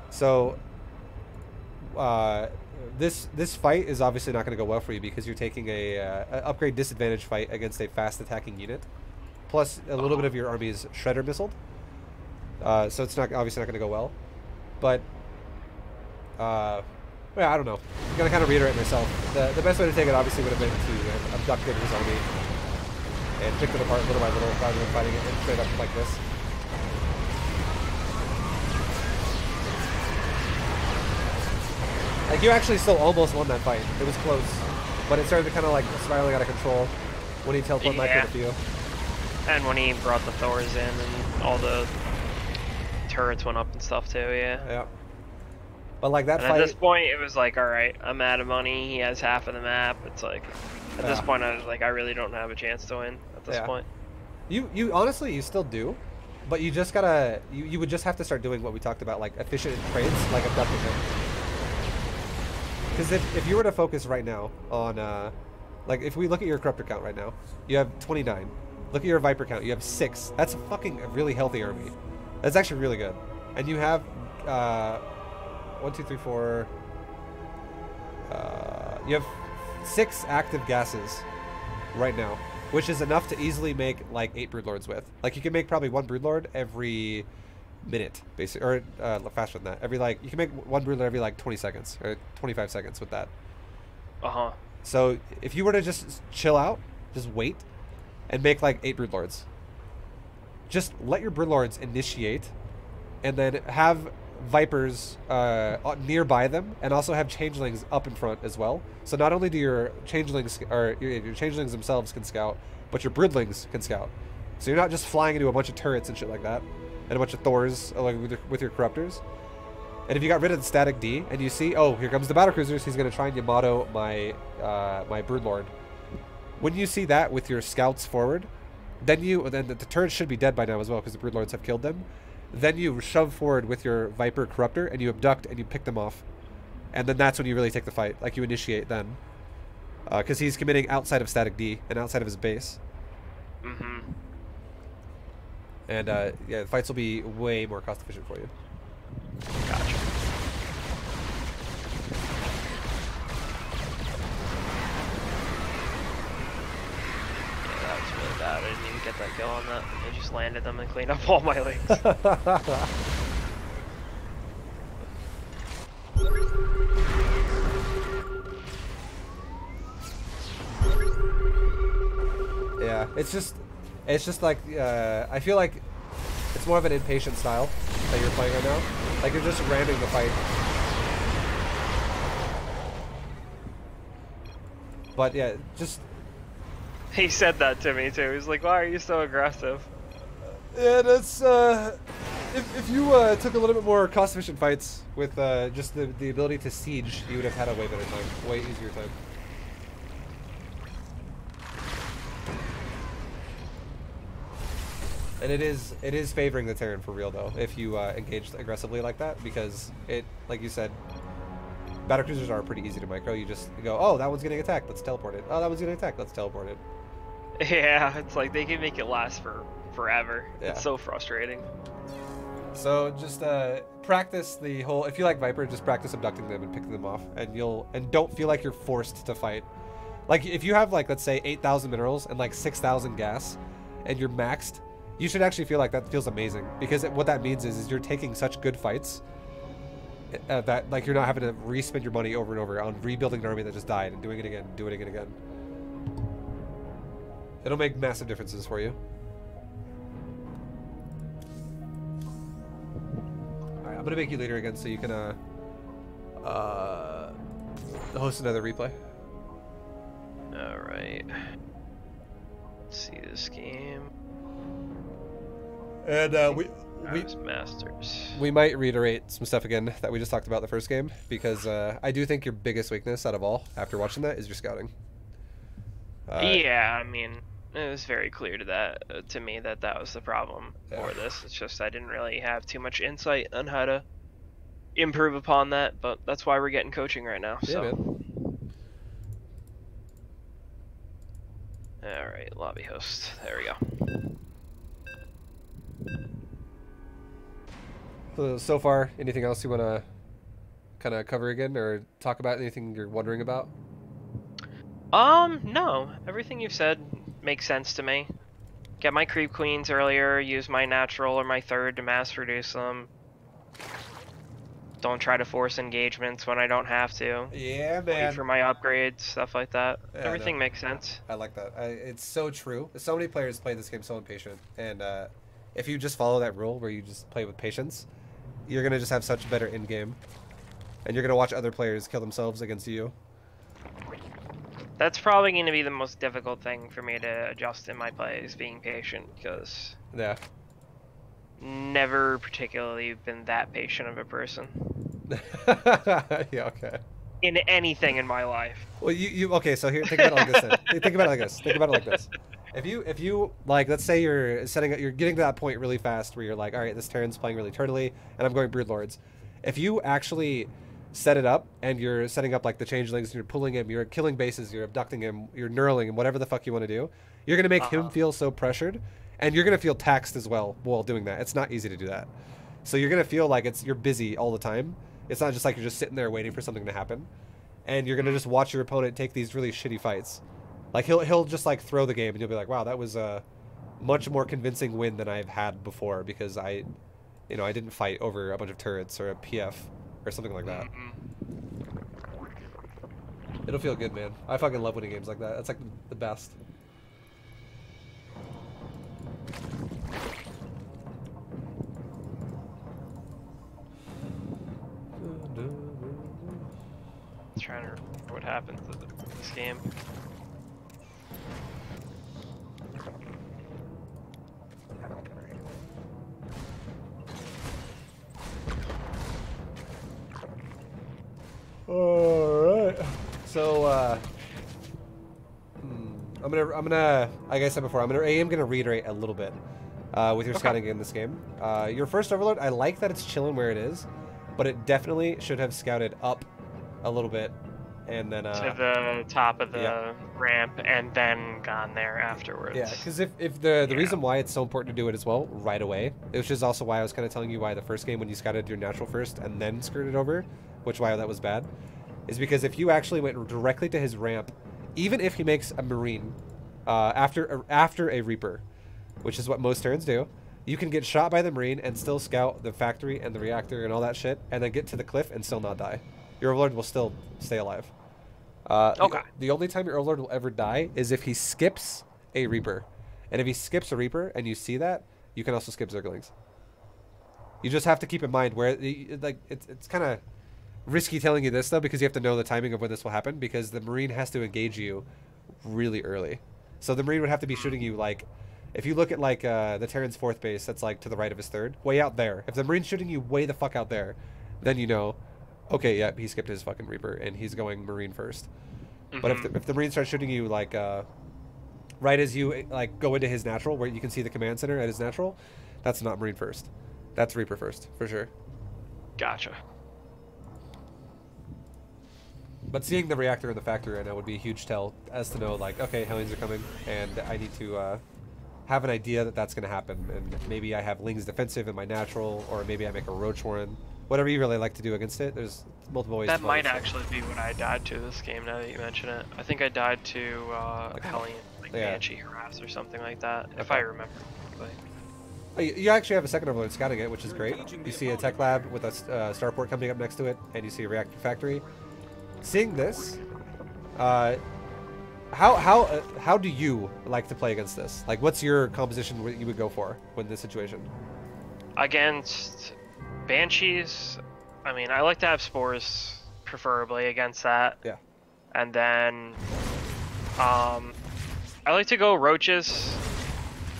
A: So, this fight is obviously not going to go well for you because you're taking a upgrade disadvantage fight against a fast attacking unit. Plus, a little bit of your army is Shredder missiled. So it's obviously not going to go well. But, yeah, I don't know. I'm going to kind of reiterate myself. The best way to take it obviously would have been to abduct his army and pick it apart little by little rather than fighting it straight up like this. Like, you actually still almost won that fight. It was close. But it started to kind of like spiraling out of control. When he teleport microed a few.
B: And when he brought the Thors in and all the turrets went up and stuff too, yeah.
A: Yeah. But like that
B: and
A: fight...
B: at this point, it was like, alright, I'm out of money, he has half of the map. It's like, at this point, I was like, I really don't have a chance to win at this point.
A: You honestly, you still do. But you just gotta, you would just have to start doing what we talked about, like efficient trades, like abducting them. Because if you were to focus right now on, like if we look at your corruptor count right now, you have 29. Look at your Viper count, you have 6. That's a really healthy army. That's actually really good. And you have, 1, 2, 3, 4, you have 6 active gases right now, which is enough to easily make like 8 broodlords with. Like you can make probably 1 broodlord every minute, basically, or faster than that. Every like you can make 1 broodlord every like 20 seconds or 25 seconds with that. So if you were to just chill out, just wait, and make like 8 broodlords. Just let your broodlords initiate, and then have Vipers nearby them, and also have changelings up in front as well. So not only do your changelings or your changelings themselves can scout, but your broodlings can scout. So you're not just flying into a bunch of turrets and shit like that, and a bunch of Thors like with your corruptors. And if you got rid of the static D and you see, oh, here comes the battlecruisers, he's gonna try and Yamato my my broodlord. When you see that with your scouts forward, then the turrets should be dead by now as well because the broodlords have killed them. Then you shove forward with your Viper corruptor and you abduct and you pick them off. And then that's when you really take the fight. Like you initiate then. Because he's committing outside of static D and outside of his base. And yeah, the fights will be way more cost efficient for you.
B: Gotcha. I didn't even get that kill on that. I just landed them and cleaned up all my links.
A: Yeah, it's just like I feel like it's more of an impatient style that you're playing right now. Like you're just ramming the fight. But yeah, just.
B: He said that to me too. He's like, "Why are you so aggressive?"
A: Yeah, that's if you took a little bit more cost-efficient fights with just the ability to siege, you would have had a way better time, way easier time. And it is favoring the Terran for real though, if you engage aggressively like that, because it, like you said, battlecruisers are pretty easy to micro. You just go, oh, that one's getting attacked, let's teleport it. Oh, that one's getting attacked, let's teleport it.
B: Yeah, it's like they can make it last for forever. Yeah. It's so frustrating.
A: So just practice the whole. If you like Viper, just practice abducting them and picking them off, and don't feel like you're forced to fight. Like if you have like let's say 8,000 minerals and like 6,000 gas, and you're maxed, you should actually feel like that feels amazing, because what that means is you're taking such good fights that like you're not having to re-spend your money over and over on rebuilding an army that just died and doing it again, doing it again. It'll make massive differences for you. Alright, I'm gonna make you leader again so you can host another replay.
B: Alright. Let's see this game.
A: And we might reiterate some stuff again that we just talked about the first game, because I do think your biggest weakness out of all, after watching that, is your scouting.
B: Yeah, I mean, it was very clear to me that was the problem for this. It's just I didn't really have too much insight on how to improve upon that, but that's why we're getting coaching right now.
A: Yeah,
B: so.
A: Man.
B: All right, lobby host. There we
A: go. So far, anything else you want to kind of cover again, or talk about? Anything you're wondering about?
B: No. Everything you've said makes sense to me. Get my creep queens earlier, use my natural or my third to mass reduce them. Don't try to force engagements when I don't have to.
A: Yeah, man.
B: Wait for my upgrades, stuff like that. Yeah, everything makes sense.
A: I like that. It's so true. So many players play this game so impatient, and if you just follow that rule where you just play with patience, you're gonna just have such better end game, and you're gonna watch other players kill themselves against you.
B: That's probably going to be the most difficult thing for me to adjust in my play, is being patient, because
A: Yeah.
B: never particularly been that patient of a person.
A: Yeah, okay.
B: In anything in my life.
A: Well, okay, so here, think about it like this then. Think about it like this. Think about it like this. If you like, let's say you're getting to that point really fast where you're like, all right, this Terran's playing really turdily, and I'm going Broodlords. If you actually set it up and you're setting up like the changelings, and you're pulling him, you're killing bases, you're abducting him, you're knurling him, whatever the fuck you want to do, you're gonna make him feel so pressured, and you're gonna feel taxed as well while doing that. It's not easy to do that. So you're gonna feel like you're busy all the time. It's not just like you're just sitting there waiting for something to happen. And you're gonna just watch your opponent take these really shitty fights. Like he'll just like throw the game, and you'll be like, wow, that was a much more convincing win than I've had before, because I didn't fight over a bunch of turrets or a PF or something like that. It'll feel good, man. I fucking love winning games like that. That's like the best.
B: Trying to remember what happened to this game.
A: All right. So I'm gonna like I said before, I am gonna reiterate a little bit with your scouting in this game. Your first Overlord, I like that it's chilling where it is, but it definitely should have scouted up a little bit, and then
B: to the top of the ramp, and then gone there afterwards.
A: Yeah, because if the reason why it's so important to do it as well right away, which is also why I was kind of telling you why the first game when you scouted your natural first and then skirted over, why that was bad, is because if you actually went directly to his ramp, even if he makes a Marine after a Reaper, which is what most Terrans do, you can get shot by the Marine and still scout the factory and the reactor and all that shit, and then get to the cliff and still not die. Your Overlord will still stay alive.
B: Okay.
A: The only time your Overlord will ever die is if he skips a Reaper. And if he skips a Reaper and you see that, you can also skip Zerglings. You just have to keep in mind where, it's kind of risky telling you this, though, because you have to know the timing of when this will happen, because the Marine has to engage you really early. So the Marine would have to be shooting you, like, if you look at, like, the Terran's 4th base, that's, like, to the right of his 3rd, way out there. If the Marine's shooting you way the fuck out there, then you know, okay, yeah, he skipped his fucking Reaper, and he's going Marine first. But if the Marine starts shooting you, like, right as you, like, go into his natural, where you can see the command center at his natural, that's not Marine first. That's Reaper first, for sure.
B: Gotcha.
A: But seeing the reactor in the factory right now would be a huge tell as to know, like, okay, Hellions are coming, and I need to have an idea that that's going to happen. And maybe I have Ling's defensive in my natural, or maybe I make a Roach Warren. Whatever you really like to do against it, there's multiple ways
B: that
A: to
B: might actually be what I died to this game, now that you mention it. I think I died to Hellion, like Banshee Harass or something like that, if I remember correctly.
A: You actually have a second Overlord scouting it, which is great. You see a tech lab with a starport coming up next to it, and you see a reactor factory. Seeing this, how do you like to play against this? Like, what's your composition you would go for in this situation?
B: Against Banshees, I mean, I like to have spores, preferably, against that.
A: Yeah.
B: And then, I like to go roaches,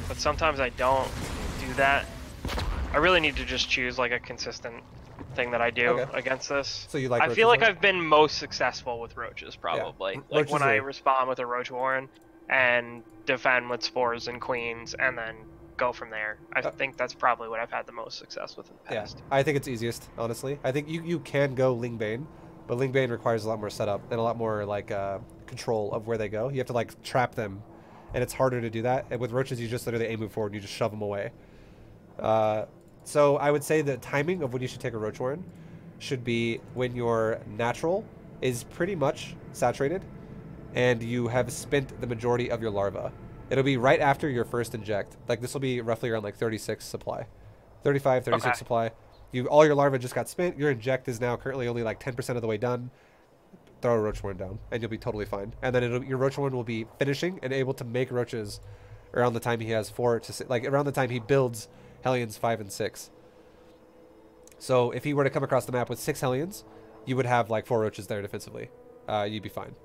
B: but sometimes I don't do that. I really need to just choose, like, a consistent thing that I do against this.
A: So you like
B: I feel like I've been most successful with roaches, probably.
A: Yeah.
B: Like when I respond with a Roach Warren and defend with spores and queens and then go from there. I think that's probably what I've had the most success with in the past.
A: Yeah, I think it's easiest, honestly. I think you can go Lingbane, but Lingbane requires a lot more setup and a lot more like control of where they go. You have to like trap them, and it's harder to do that. And with roaches, you just literally aim move forward and you just shove them away. So I would say the timing of when you should take a Roach Warren should be when your natural is pretty much saturated and you have spent the majority of your larva. It'll be right after your first inject. Like this will be roughly around like 36 supply. 35, 36 supply. All your larva just got spent. Your inject is now currently only like 10% of the way done. Throw a Roach Warren down and you'll be totally fine. And then your Roach Warren will be finishing and able to make roaches around the time he has 4 to 6, like around the time he builds Hellions 5 and 6. So if he were to come across the map with 6 Hellions, you would have like 4 roaches there defensively. You'd be fine.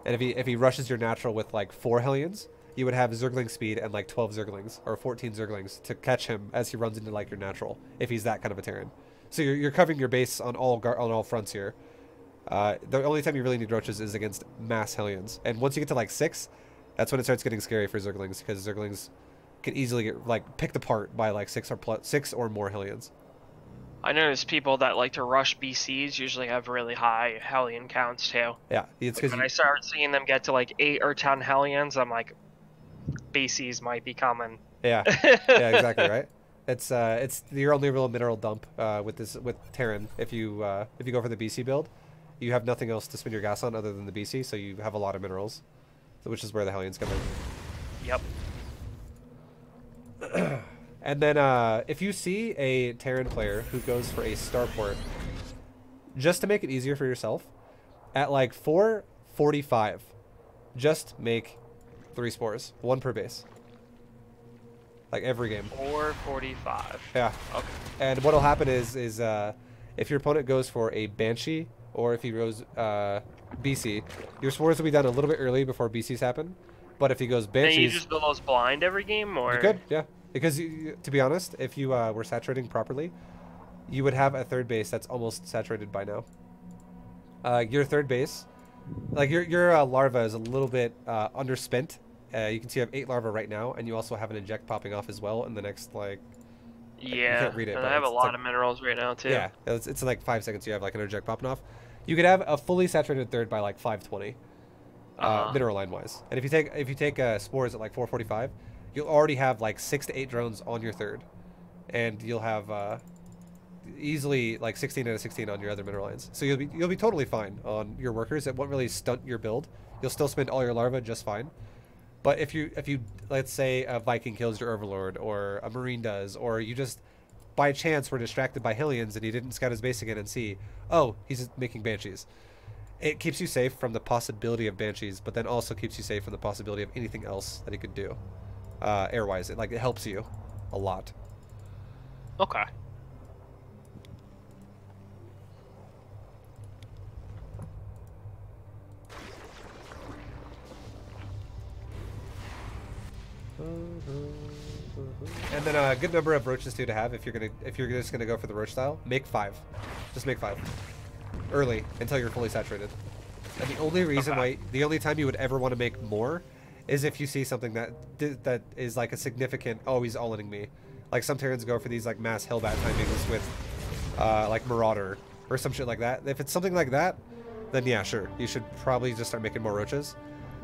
A: And if he rushes your natural with like 4 Hellions, you would have Zergling speed and like 12 Zerglings or 14 Zerglings to catch him as he runs into like your natural, if he's that kind of a Terran. So you're covering your base on all fronts here. The only time you really need roaches is against mass Hellions. And once you get to like 6, that's when it starts getting scary for Zerglings, because Zerglings can easily get like picked apart by like 6 or more Hellions.
B: I notice people that like to rush BCs usually have really high Hellion counts too.
A: Yeah, it's because
B: when I start seeing them get to like 8 or 10 Hellions, I'm like, BCs might be coming.
A: Yeah, yeah, exactly right. It's your only real mineral dump with Terran. If you go for the BC build, you have nothing else to spin your gas on other than the BC, so you have a lot of minerals, which is where the Hellions come in.
B: Yep.
A: And then if you see a Terran player who goes for a starport, just to make it easier for yourself, at like 4:45, just make 3 spores, 1 per base. Like every game.
B: 4:45.
A: Yeah.
B: Okay.
A: And what'll happen is if your opponent goes for a Banshee, or if he goes BC, your spores will be done a little bit early before BCs happen. But if he goes Banshees...
B: And you just build those blind every game, or...?
A: You could, yeah. Because, to be honest, if you were saturating properly, you would have a 3rd base that's almost saturated by now. Your 3rd base, like your larva is a little bit underspent. You can see I have 8 larvae right now, and you also have an inject popping off as well in the next, like...
B: Yeah,
A: you can't read it,
B: and
A: but
B: I have a lot
A: like,
B: of minerals right now, too.
A: Yeah, it's in like 5 seconds you have like an inject popping off. You could have a fully saturated 3rd by like 5:20, mineral line wise. And if you take spores at like 4:45, you'll already have like 6 to 8 drones on your 3rd, and you'll have easily like 16 out of 16 on your other mineral lines. So you'll be totally fine on your workers. It won't really stunt your build. You'll still spend all your larvae just fine. But if you let's say a Viking kills your Overlord, or a Marine does, or you just by chance were distracted by Hellions and he didn't scout his base again and see, oh, he's making Banshees. It keeps you safe from the possibility of Banshees, but then also keeps you safe from the possibility of anything else that he could do, air-wise. It helps you a lot.
B: Okay.
A: And then a good number of roaches too to have if you're just gonna go for the roach style. Make 5, just make 5 early until you're fully saturated. And the only reason the only time you would ever want to make more is if you see something that is like a significant, oh, he's all-inning me. Like some Terrans go for these like mass Hellbat timings with like Marauder or some shit like that. If it's something like that, then yeah, sure, you should probably just start making more roaches.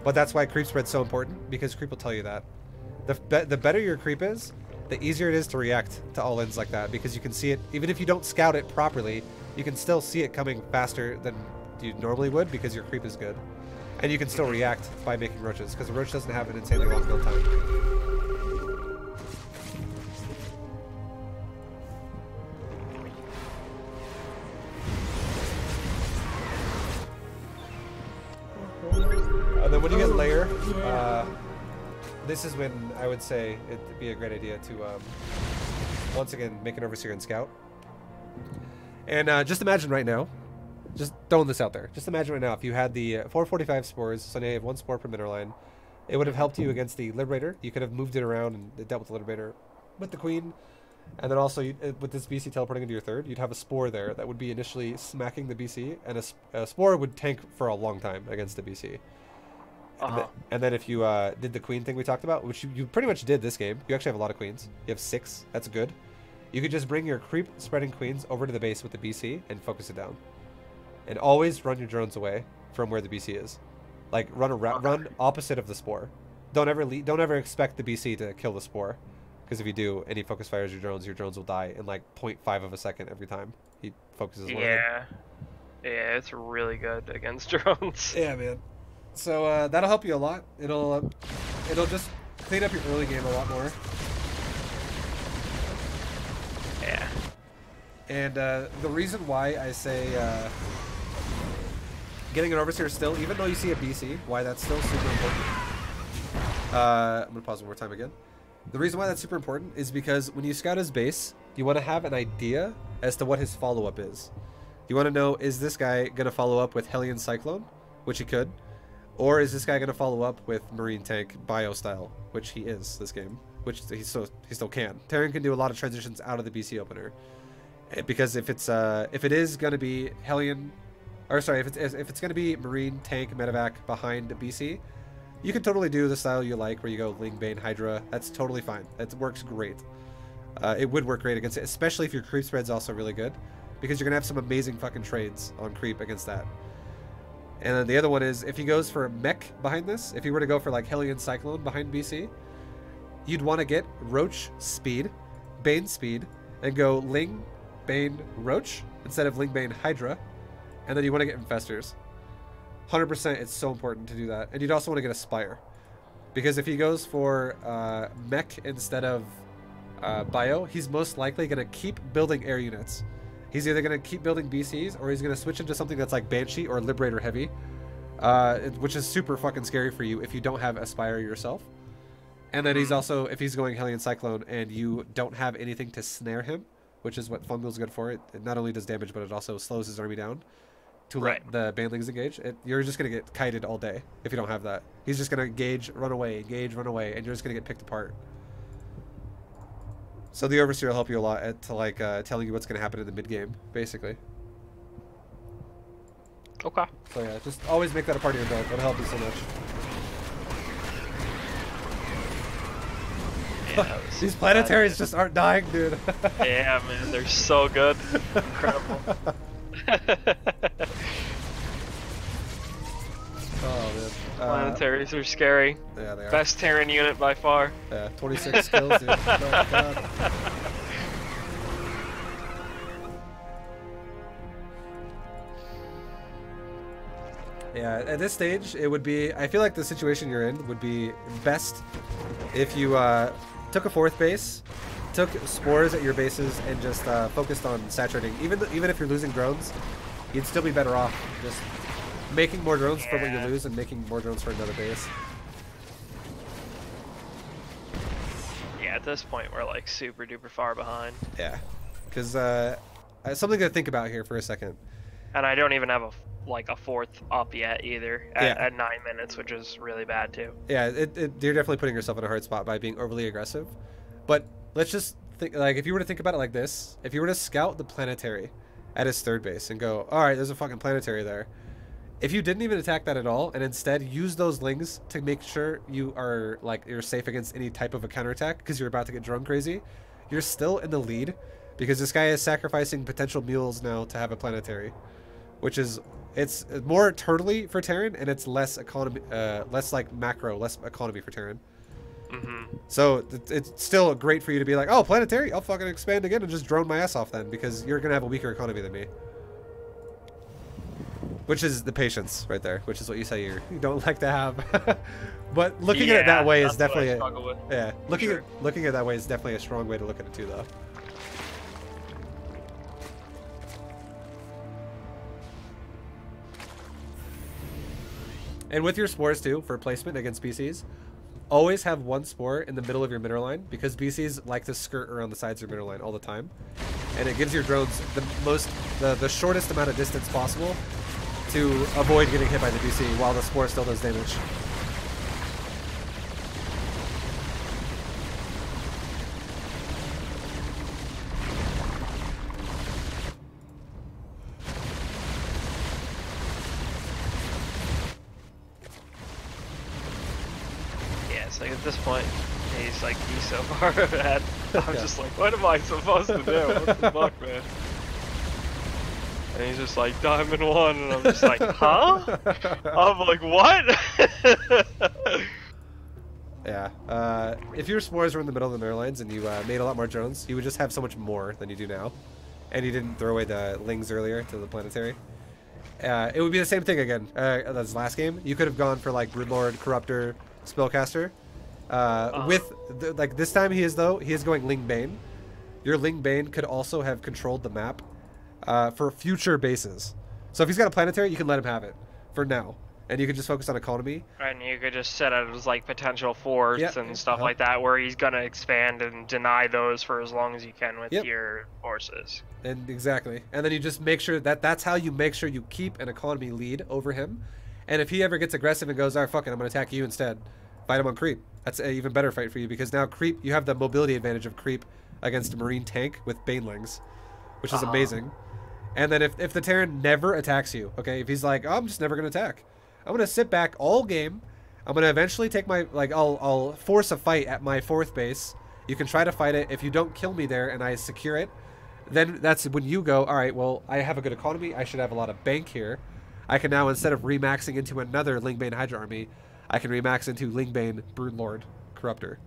A: But that's why creep spread's so important, because creep will tell you that. The better your creep is, the easier it is to react to all-ins like that, because you can see it, even if you don't scout it properly, you can still see it coming faster than you normally would because your creep is good. And you can still react by making roaches, because a roach doesn't have an insanely long build time. And then when you get layer, this is when I would say it'd be a great idea to, once again, make an overseer and scout. And just imagine right now, just throwing this out there, just imagine right now if you had the 445 spores, so now you have 1 spore per mineral line, it would have helped you against the Liberator. You could have moved it around and dealt with the Liberator with the Queen. And then also, with this BC teleporting into your 3rd, you'd have a spore there that would be initially smacking the BC, and a spore would tank for a long time against the BC. And then if you did the Queen thing we talked about, which you pretty much did this game, you actually have a lot of Queens. You have 6, that's good. You could just bring your creep spreading Queens over to the base with the BC and focus it down. And always run your drones away from where the BC is. Like run opposite of the spore. Don't ever expect the BC to kill the spore, because if you do, and he focus fires your drones will die in like 0.5 of a second every time he focuses one of them.
B: Yeah, it's really good against drones.
A: Yeah, man. So that'll help you a lot. It'll just clean up your early game a lot more.
B: Yeah. And
A: the reason why I say getting an overseer still, even though you see a BC, why that's still super important. I'm gonna pause one more time again. The reason why that's super important is because when you scout his base, you want to have an idea as to what his follow-up is. You want to know, is this guy gonna follow up with Hellion Cyclone, which he could, Or is this guy going to follow up with Marine Tank bio style, which he is this game, which he still can. Terran can do a lot of transitions out of the BC opener, because if it is going to be Hellion, or sorry, if it's going to be Marine Tank medevac behind BC, you can totally do the style you like, where you go Ling, Bane, Hydra. That's totally fine. It works great. It would work great against it, especially if your creep spread's also really good, because you're gonna have some amazing fucking trades on creep against that. And then the other one is, if he goes for mech behind this, if he were to go for like Hellion Cyclone behind BC, you'd want to get Roach speed, Bane speed, and go Ling, Bane, Roach instead of Ling, Bane, Hydra, and then you want to get Infestors. 100%, it's so important to do that. And you'd also want to get a Spire, because if he goes for mech instead of bio, he's most likely going to keep building air units. He's either going to keep building BCs, or he's going to switch into something that's like Banshee or Liberator heavy, which is super fucking scary for you if you don't have Aspire yourself. And then he's also, if he's going Hellion Cyclone and you don't have anything to snare him, which is what Fungal's good for, it not only does damage, but it also slows his army down to let the banelings engage. You're just going to get kited all day if you don't have that. He's just going to engage, run away, and you're just going to get picked apart. So the Overseer will help you a lot at telling you what's going to happen in the mid game, basically.
B: Okay.
A: So yeah, just always make that a part of your build. That'll help you so much.
B: Yeah,
A: these planetaries just aren't dying, dude.
B: Yeah, man, they're so good. Incredible.
A: Oh man.
B: Planetaries are scary.
A: Yeah, they are.
B: Best Terran unit by far.
A: Yeah, 26 skills, dude. Oh, God. Yeah, at this stage, it would be, I feel like the situation you're in would be best if you took a 4th base, took spores at your bases, and just focused on saturating. Even if you're losing drones, you'd still be better off just making more drones for what you lose and making more drones for another base.
B: Yeah, at this point we're like super duper far behind.
A: Yeah, because something to think about here for a second.
B: And I don't even have a 4th up yet either at 9 minutes, which is really bad too.
A: Yeah, you're definitely putting yourself in a hard spot by being overly aggressive. But let's just think, like, if you were to think about it like this, if you were to scout the planetary at his 3rd base and go, all right, there's a fucking planetary there. If you didn't even attack that at all, and instead use those lings to make sure you are you're safe against any type of a counterattack because you're about to get drone crazy, you're still in the lead, because this guy is sacrificing potential mules now to have a planetary, which is, it's more turtly for Terran, and it's less economy, less like macro, less economy for Terran. So it's still great for you to be like, oh, planetary, I'll fucking expand again and just drone my ass off then, because you're gonna have a weaker economy than me. Which is the patience right there, which is what you say you don't like to have. But looking at it that way is definitely looking at it that way is definitely a strong way to look at it too, though. And with your spores too, for placement against BCs, always have one spore in the middle of your mineral line, because BCs like to skirt around the sides of your mineral line all the time, and it gives your drones the shortest amount of distance possible to avoid getting hit by the BC while the spore still does damage.
B: Yeah, it's like at this point, he's so far ahead. I'm just like, what am I supposed to do? What the fuck, man? And he's just like, Diamond 1, and I'm just like, huh? I'm like, what?
A: Yeah, if your spores were in the middle of the mirror lines and you made a lot more drones, you would just have so much more than you do now. And you didn't throw away the lings earlier to the planetary. It would be the same thing again as last game. You could have gone for like Broodlord, Corruptor, Spellcaster. This time he is going Ling Bane. Your Ling Bane could also have controlled the map for future bases. So if he's got a planetary, you can let him have it for now, and you can just focus on economy.
B: And you could just set it as like potential forts and stuff like that, where he's gonna expand and deny those for as long as you can with your forces. And
A: exactly, and then you just make sure that that's how you make sure you keep an economy lead over him, And if he ever gets aggressive and goes, "All right, fuck it, I'm gonna attack you instead," fight him on creep. That's an even better fight for you because now creep, you have the mobility advantage of creep against a marine tank with banelings, which is amazing. And then if the Terran never attacks you, okay, if he's like, "Oh, I'm just never gonna attack, I'm gonna sit back all game. I'm gonna eventually take my I'll force a fight at my 4th base. You can try to fight it. If you don't kill me there and I secure it, then that's when you go, all right, well, I have a good economy. I should have a lot of bank here. I can now, instead of remaxing into another Lingbane Hydra army, I can remax into Lingbane Broodlord Corruptor.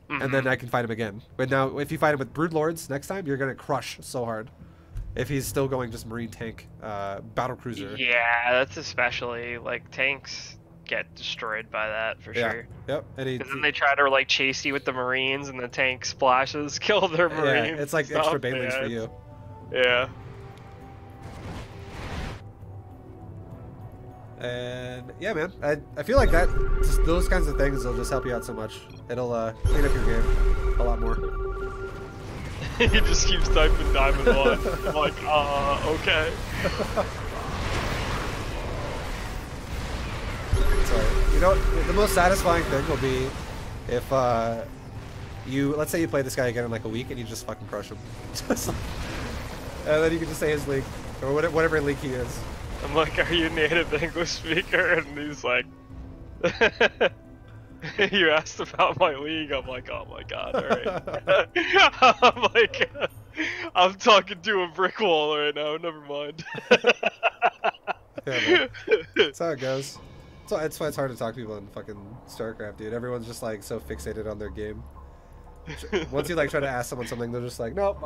A: And then I can fight him again. But now, if you fight him with Broodlords next time, you're going to crush so hard. If he's still going just Marine Tank, Battlecruiser.
B: Yeah, that's especially, like, tanks get destroyed by that for sure.
A: Yep. And
B: then they try to, like, chase you with the Marines, and the tank splashes, kill their Marines.
A: Yeah, it's like extra banelings for you.
B: Yeah.
A: And yeah, man, I feel like that, just those kinds of things will just help you out so much. It'll clean up your game a lot more.
B: He just keeps typing Diamond 1. I'm like, okay.
A: Sorry. You know, the most satisfying thing will be if let's say you play this guy again in like a week and you just fucking crush him. And then you can just say his league, or whatever league he is.
B: I'm like, are you a native English speaker? And he's like, you asked about my league. I'm like, oh my god, alright. I'm like, I'm talking to a brick wall right now, never mind.
A: Yeah, that's how it goes. That's why it's hard to talk to people in fucking StarCraft, dude. Everyone's just like so fixated on their game. Once you like try to ask someone something, they're just like, nope,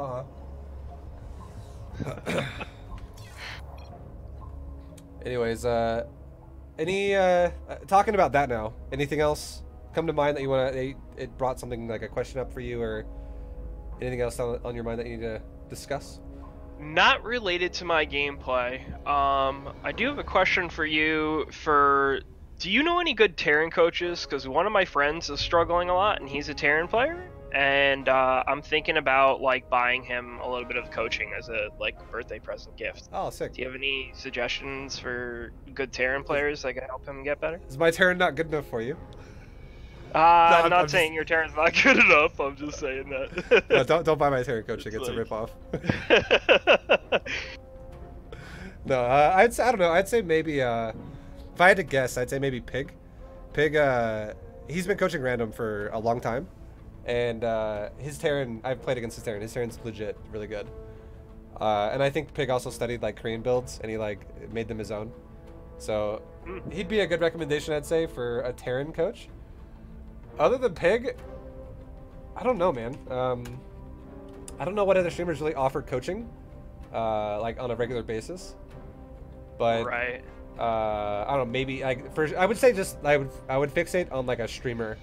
A: Anyways, talking about that now, anything else come to mind that you want to, it brought something like a question up for you, or anything else on your mind that you need to discuss?
B: Not related to my gameplay. I do have a question for you do you know any good Terran coaches? Because one of my friends is struggling a lot, and he's a Terran player. And I'm thinking about like buying him a little bit of coaching as a birthday present gift.
A: Oh, sick.
B: Do you have any suggestions for good Terran players that can help him get better?
A: Is my Terran not good enough for you?
B: I'm not saying your Terran's not good enough. I'm just saying that.
A: No, don't buy my Terran coaching. It's a ripoff. No, I don't know. I'd say maybe if I had to guess, I'd say maybe Pig. Pig, he's been coaching random for a long time. And his Terran, I've played against his Terran. His Terran's legit really good. And I think Pig also studied like Korean builds, and he like made them his own. So he'd be a good recommendation, I'd say, for a Terran coach. Other than Pig, I don't know, man. I don't know what other streamers really offer coaching, like on a regular basis. But
B: right.
A: I don't know. Maybe like I would say just I would fixate on like a streamer.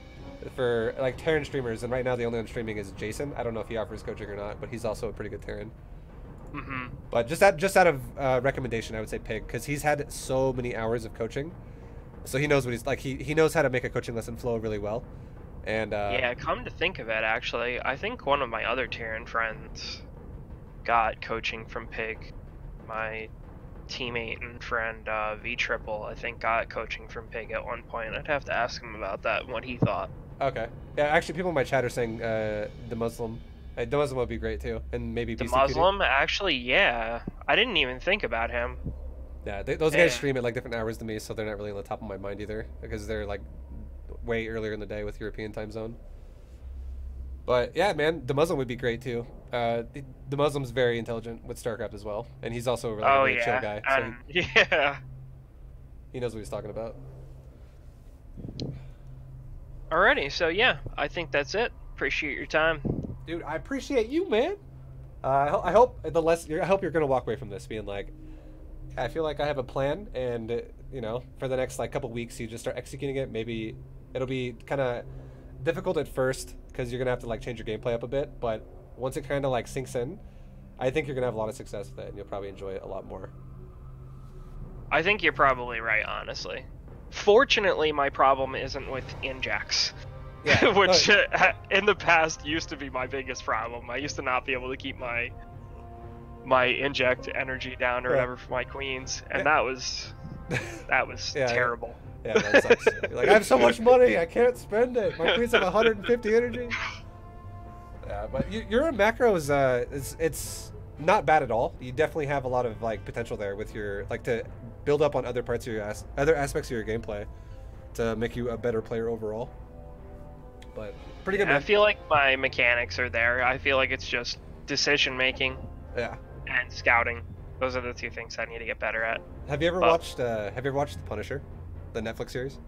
A: For like Terran streamers, and right now the only one streaming is Jason. I don't know if he offers coaching or not, but he's also a pretty good Terran. But just out of recommendation, I would say Pig, because he's had so many hours of coaching, so he knows what he's like. He knows how to make a coaching lesson flow really well. And
B: yeah, come to think of it, actually, I think one of my other Terran friends got coaching from Pig. My teammate and friend V Triple, I think, got coaching from Pig at one point. I'd have to ask him about that and what he thought.
A: Okay. Yeah, actually, people in my chat are saying the Muslim. The Muslim would be great too, and maybe
B: the
A: BCQD.
B: Muslim, actually, yeah. I didn't even think about him.
A: Yeah, those guys stream at like different hours than me, so they're not really on the top of my mind either, because they're like way earlier in the day with European time zone. But yeah, man, the Muslim would be great too. The Muslim's very intelligent with StarCraft as well, and he's also a really chill guy. So
B: yeah.
A: He knows what he's talking about.
B: Alrighty, so yeah, I think that's it. Appreciate your time,
A: dude. I appreciate you, man. I hope you're gonna walk away from this being like, I feel like I have a plan, and you know, for the next like couple weeks, you just start executing it. Maybe it'll be kind of difficult at first because you're gonna have to like change your gameplay up a bit, but once it kind of like sinks in, I think you're gonna have a lot of success with it, and you'll probably enjoy it a lot more.
B: I think you're probably right, honestly. Fortunately, my problem isn't with injects,
A: yeah,
B: which in the past used to be my biggest problem. I used to not be able to keep my inject energy down or whatever for my queens, and that was That was
A: Yeah,
B: terrible.
A: Yeah, that sucks. You're like, I have so much money, I can't spend it. My queens have 150 energy. Yeah, but your macro is it's not bad at all. You definitely have a lot of like potential there with your like to build up on other parts of your other aspects of your gameplay to make you a better player overall. But pretty good.
B: Yeah, I feel like my mechanics are there. I feel like it's just decision making.
A: Yeah.
B: And scouting. Those are the two things I need to get better at.
A: Have you ever watched The Punisher, the Netflix series?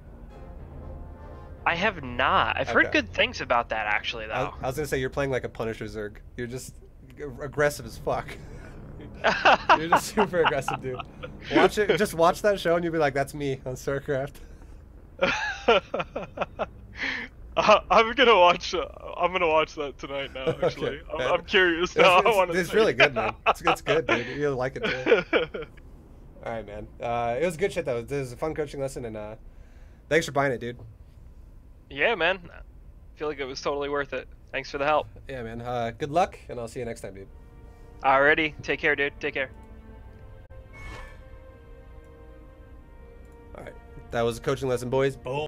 B: I have not. I've heard good things about that actually, though.
A: I was gonna say you're playing like a Punisher Zerg. You're just aggressive as fuck. You're just super aggressive, dude. Watch it. Just watch that show, and you'll be like, "That's me on StarCraft."
B: I'm gonna watch that tonight. Now, actually, okay. I'm curious now.
A: It's really good, man. It's good, dude. You'll like it too. All right, man. It was good shit though. It was a fun coaching lesson, and thanks for buying it, dude.
B: Yeah, man. I feel like it was totally worth it. Thanks for the help.
A: Yeah, man. Good luck, and I'll see you next time, dude.
B: Alrighty. Take care, dude. Take care.
A: All right. That was a coaching lesson, boys. Boom.